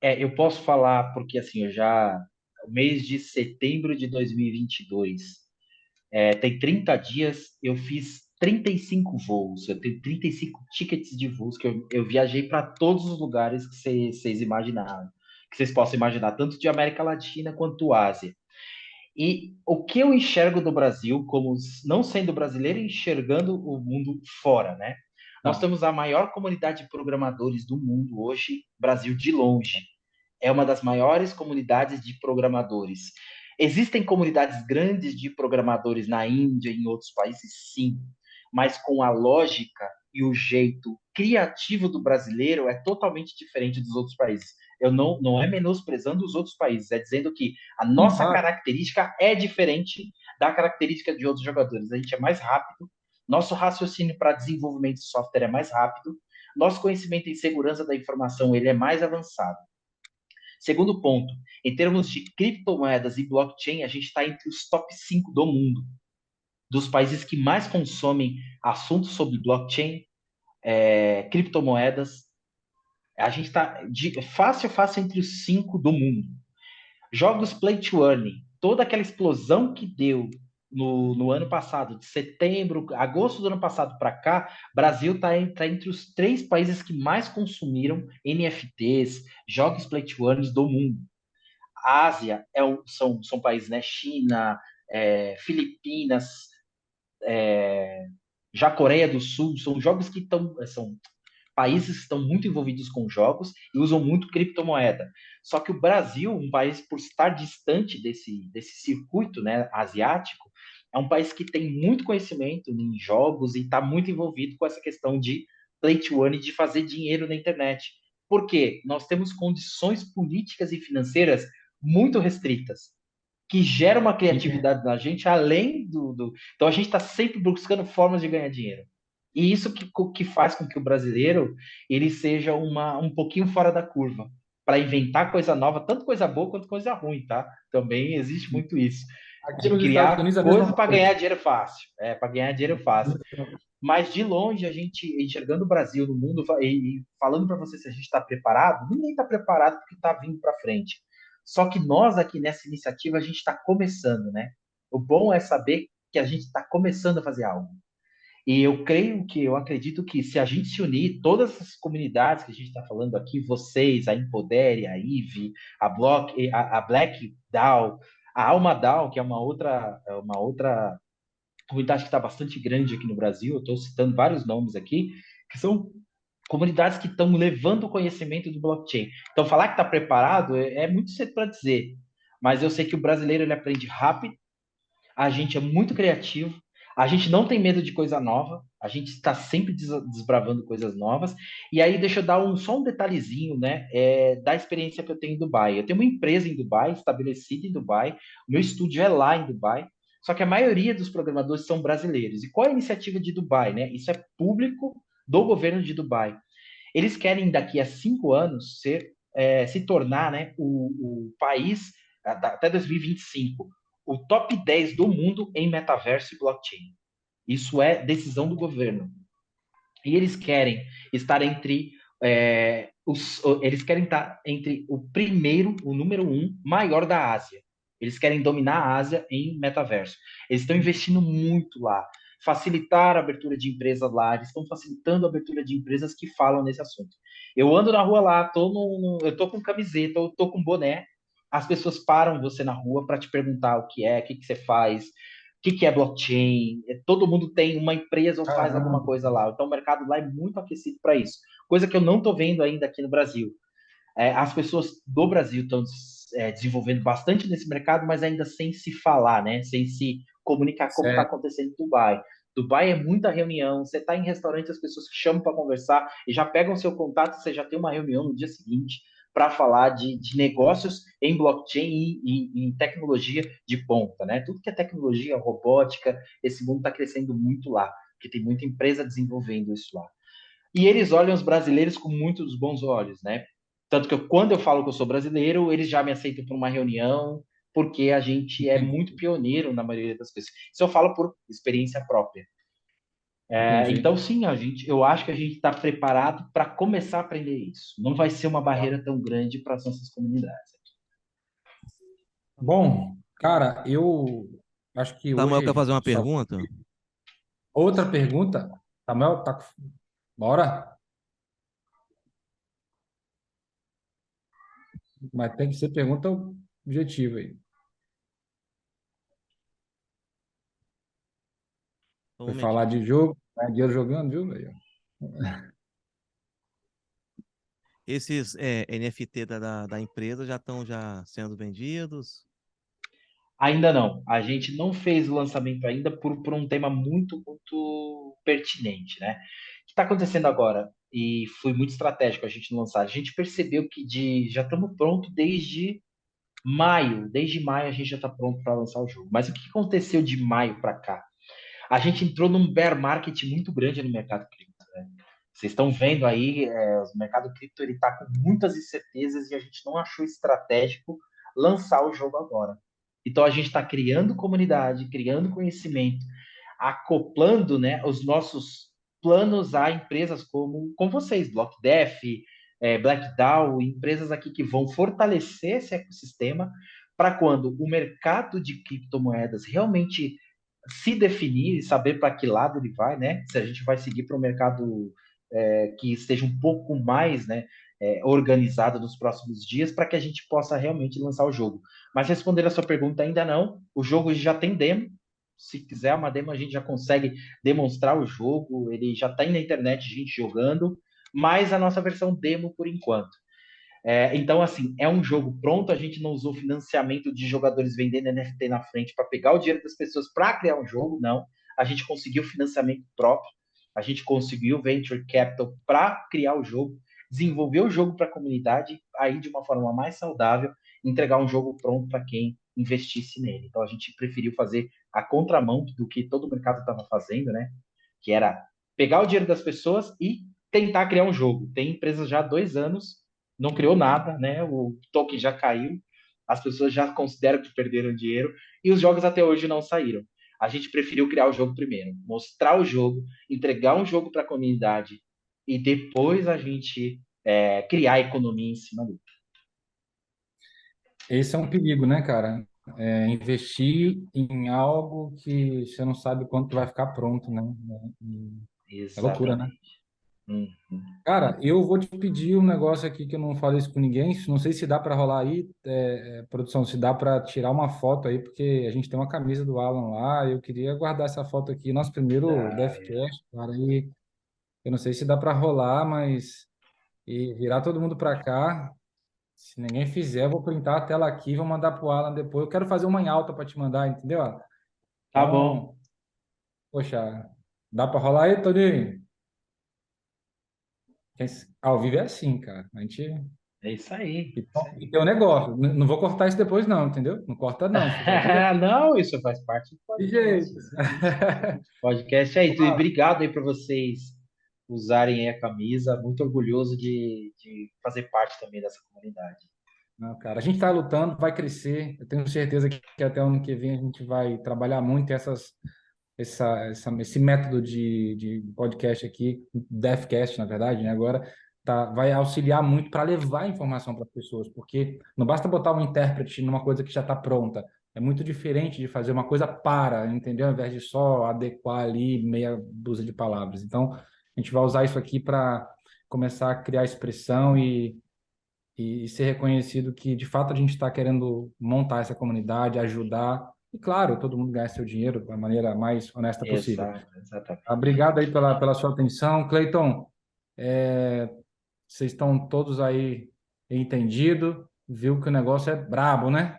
aí? Eu posso falar porque assim, o mês de setembro de 2022, tem 30 dias, eu fiz 35 voos, eu tenho 35 tickets de voos que eu viajei para todos os lugares que vocês imaginaram. que vocês possam imaginar, tanto de América Latina quanto Ásia. E o que eu enxergo do Brasil, como não sendo brasileiro, enxergando o mundo fora, né? Nós Tá. temos a maior comunidade de programadores do mundo hoje, Brasil de longe. É uma das maiores comunidades de programadores. Existem comunidades grandes de programadores na Índia e em outros países, sim, mas com a lógica e o jeito criativo do brasileiro é totalmente diferente dos outros países. Eu não é menosprezando os outros países, é dizendo que a nossa Claro. característica é diferente da característica de outros jogadores. A gente é mais rápido, nosso raciocínio para desenvolvimento de software é mais rápido, nosso conhecimento em segurança da informação ele é mais avançado. Segundo ponto, em termos de criptomoedas e blockchain, a gente está entre os top 5 do mundo, dos países que mais consomem assuntos sobre blockchain, criptomoedas. A gente está fácil entre os 5 do mundo. Jogos Play to Earn, toda aquela explosão que deu no ano passado, de setembro, agosto do ano passado para cá, Brasil está entre os 3 países que mais consumiram NFTs, jogos Play to Earn do mundo. A Ásia são países, né? China, Filipinas, já Coreia do Sul, são jogos que são países que estão muito envolvidos com jogos e usam muito criptomoeda. Só que o Brasil, um país por estar distante desse circuito, né, asiático, é um país que tem muito conhecimento em jogos e está muito envolvido com essa questão de play to earn, de fazer dinheiro na internet. Por quê? Nós temos condições políticas e financeiras muito restritas, que geram uma criatividade na gente além do. Então a gente está sempre buscando formas de ganhar dinheiro. E isso que faz com que o brasileiro ele seja um pouquinho fora da curva para inventar coisa nova, tanto coisa boa quanto coisa ruim, tá? Também existe muito isso, Aqui de nos Estados criar Unidos é a coisas mesma para coisa. ganhar dinheiro fácil, para ganhar dinheiro fácil. Mas de longe a gente enxergando o Brasil no mundo e falando para você se a gente está preparado, ninguém está preparado porque está vindo para frente. Só que nós aqui nessa iniciativa a gente está começando, né? O bom é saber que a gente está começando a fazer algo. E eu acredito que se a gente se unir, todas essas comunidades que a gente está falando aqui, vocês, a Empodere, a IVE, a Black DAO, a Alma DAO, que é uma outra comunidade que está bastante grande aqui no Brasil, eu estou citando vários nomes aqui, que são comunidades que estão levando o conhecimento do blockchain. Então, falar que está preparado é muito cedo para dizer, mas eu sei que o brasileiro ele aprende rápido, a gente é muito criativo, a gente não tem medo de coisa nova, a gente está sempre desbravando coisas novas. E aí, deixa eu dar só um detalhezinho, né, da experiência que eu tenho em Dubai. Eu tenho uma empresa em Dubai, estabelecida em Dubai, o meu estúdio é lá em Dubai, só que a maioria dos programadores são brasileiros. E qual é a iniciativa de Dubai, né? Isso é público do governo de Dubai. Eles querem, daqui a 5 anos, se tornar, né, o país, até 2025, o top 10 do mundo em metaverso e blockchain. Isso é decisão do governo. E eles querem estar entre eles querem estar entre o primeiro, o número 1 maior da Ásia. Eles querem dominar a Ásia em metaverso. Eles estão investindo muito lá. Facilitar a abertura de empresas lá, eles estão facilitando a abertura de empresas que falam nesse assunto. Eu ando na rua lá, eu tô com camiseta, eu tô com boné, as pessoas param você na rua para te perguntar o que é, o que você faz, que é blockchain, todo mundo tem uma empresa ou faz alguma Caramba. coisa lá. Então o mercado lá é muito aquecido para isso. Coisa que eu não estou vendo ainda aqui no Brasil. As pessoas do Brasil estão desenvolvendo bastante nesse mercado, mas ainda sem se falar, né? Sem se comunicar como está Certo. acontecendo em Dubai. Dubai é muita reunião, você está em restaurante, as pessoas te chamam para conversar e já pegam seu contato, você já tem uma reunião no dia seguinte para falar de negócios em blockchain e tecnologia de ponta, né? Tudo que é tecnologia, robótica, esse mundo está crescendo muito lá, porque tem muita empresa desenvolvendo isso lá. E eles olham os brasileiros com muitos bons olhos, né? Tanto que quando eu falo que eu sou brasileiro, eles já me aceitam para uma reunião, porque a gente é Entendi. muito pioneiro na maioria das coisas. Isso eu falo por experiência própria. Entendi. Então, sim, eu acho que a gente está preparado para começar a aprender isso. Não vai ser uma barreira tão grande para as nossas comunidades. Bom, cara, eu acho que Samuel quer hoje fazer uma só. pergunta? Outra pergunta? Samuel, tá. Bora? mas tem que ser pergunta objetiva aí. Um Foi momentinho. falar de jogo, ganhar dinheiro jogando, viu, velho? Esses NFT da empresa já estão já sendo vendidos? Ainda não. A gente não fez o lançamento ainda por um tema muito, muito pertinente, né? O que está acontecendo agora? E foi muito estratégico a gente não lançar. A gente percebeu que já estamos pronto desde maio. Desde maio a gente já está pronto para lançar o jogo. Mas o que aconteceu de maio para cá? A gente entrou num bear market muito grande no mercado cripto, né? Vocês estão vendo aí, o mercado cripto ele está com muitas incertezas e a gente não achou estratégico lançar o jogo agora. Então a gente está criando comunidade, criando conhecimento, acoplando, né, os nossos planos a empresas como vocês, BlockDeaf, BlackDAO, empresas aqui que vão fortalecer esse ecossistema para quando o mercado de criptomoedas realmente se definir e saber para que lado ele vai, né? Se a gente vai seguir para um mercado que esteja um pouco mais, né, organizado nos próximos dias, para que a gente possa realmente lançar o jogo. Mas responder a sua pergunta, ainda não. O jogo já tem demo. Se quiser uma demo, a gente já consegue demonstrar o jogo. Ele já está na internet, gente jogando. Mas a nossa versão demo por enquanto. Então, assim, é um jogo pronto. A gente não usou financiamento de jogadores vendendo NFT na frente para pegar o dinheiro das pessoas para criar um jogo, não. A gente conseguiu financiamento próprio, a gente conseguiu venture capital para criar o jogo, desenvolver o jogo para a comunidade, aí de uma forma mais saudável, entregar um jogo pronto para quem investisse nele. Então, a gente preferiu fazer a contramão do que todo o mercado estava fazendo, né? Que era pegar o dinheiro das pessoas e tentar criar um jogo. Tem empresas já há 2 anos não criou nada, né? O token já caiu, as pessoas já consideram que perderam dinheiro e os jogos até hoje não saíram. A gente preferiu criar o jogo primeiro, mostrar o jogo, entregar um jogo para a comunidade e depois a gente criar a economia em cima dele. Esse é um perigo, né, cara? Investir em algo que você não sabe quando que vai ficar pronto, né? É loucura, né? Exatamente. Hum. Cara, eu vou te pedir um negócio aqui que eu não falei isso com ninguém. Não sei se dá para rolar aí, produção, se dá para tirar uma foto aí, porque a gente tem uma camisa do Alan lá. Eu queria guardar essa foto aqui, nosso primeiro DevCast, cara. E eu não sei se dá para rolar, mas e virar todo mundo para cá. Se ninguém fizer, eu vou printar a tela aqui e vou mandar pro Alan depois. Eu quero fazer uma em alta para te mandar, entendeu? Tá bom. Então, poxa, dá para rolar aí, Toninho? Ao vivo é assim, cara. A gente É isso aí. e tem um negócio. Não vou cortar isso depois, não, entendeu? Não corta, não. Isso vai direto. Não, isso faz parte do De podcast. jeito. Isso aí. Podcast é isso. E obrigado aí para vocês usarem a camisa. Muito orgulhoso de fazer parte também dessa comunidade. Não, cara, a gente está lutando, vai crescer. Eu tenho certeza que até o ano que vem a gente vai trabalhar muito esse método de podcast aqui, Deathcast, na verdade, né? Agora vai auxiliar muito para levar informação para as pessoas, porque não basta botar um intérprete numa coisa que já está pronta. É muito diferente de fazer uma coisa entendeu? Ao invés de só adequar ali meia dúzia de palavras. Então, a gente vai usar isso aqui para começar a criar expressão e ser reconhecido que, de fato, a gente está querendo montar essa comunidade, ajudar. E, claro, todo mundo ganha seu dinheiro da maneira mais honesta possível. Exato, exatamente. Obrigado aí pela sua atenção. Cleiton, vocês estão todos aí entendido, viu que o negócio é brabo, né?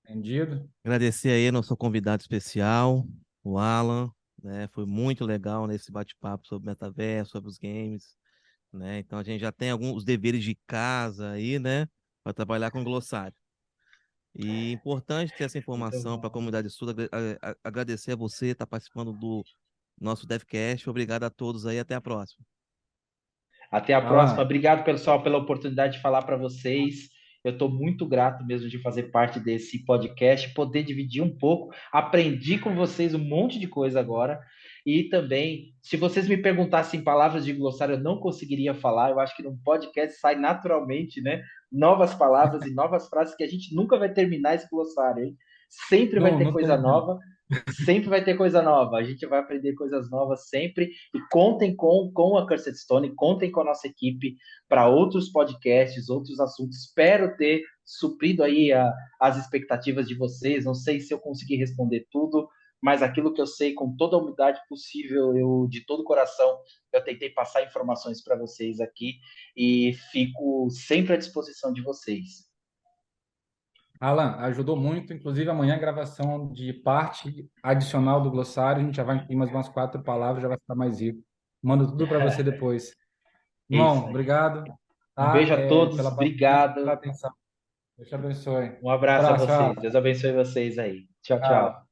Entendido? Agradecer aí ao nosso convidado especial, o Alan, né? Foi muito legal nesse bate-papo sobre metaverso, sobre os games, né? Então a gente já tem alguns deveres de casa aí, né? Para trabalhar com glossário. E importante ter essa Muito informação para a bom. comunidade sul. Agradecer a você estar participando do nosso DevCast. Obrigado a todos aí. Até a próxima. Até a próxima. Alan, Obrigado, pessoal, pela oportunidade de falar para vocês. Eu estou muito grato mesmo de fazer parte desse podcast, poder dividir um pouco. Aprendi com vocês um monte de coisa agora. E também, se vocês me perguntassem palavras de glossário, eu não conseguiria falar. Eu acho que num podcast sai naturalmente, né? Novas palavras e novas frases que a gente nunca vai terminar esse glossário, hein? Sempre vai não, ter não coisa tem, não. nova. Sempre vai ter coisa nova, a gente vai aprender coisas novas sempre. E contem com a Cursed Stone, contem com a nossa equipe para outros podcasts, outros assuntos. Espero ter suprido aí as expectativas de vocês. Não sei se eu consegui responder tudo, mas aquilo que eu sei com toda a humildade possível, eu de todo o coração, eu tentei passar informações para vocês aqui e fico sempre à disposição de vocês. Alan, ajudou muito. Inclusive, amanhã a gravação de parte adicional do glossário. A gente já vai incluir mais umas 4 palavras, já vai ficar mais rico. Mando tudo para você depois. É isso Irmão, aí. obrigado, Um tá? beijo a todos, Pela paciência, pela obrigado. atenção. Deus te abençoe. Um abraço a Abraço, vocês. Alan. Deus abençoe vocês aí. Tchau, tchau. Tchau.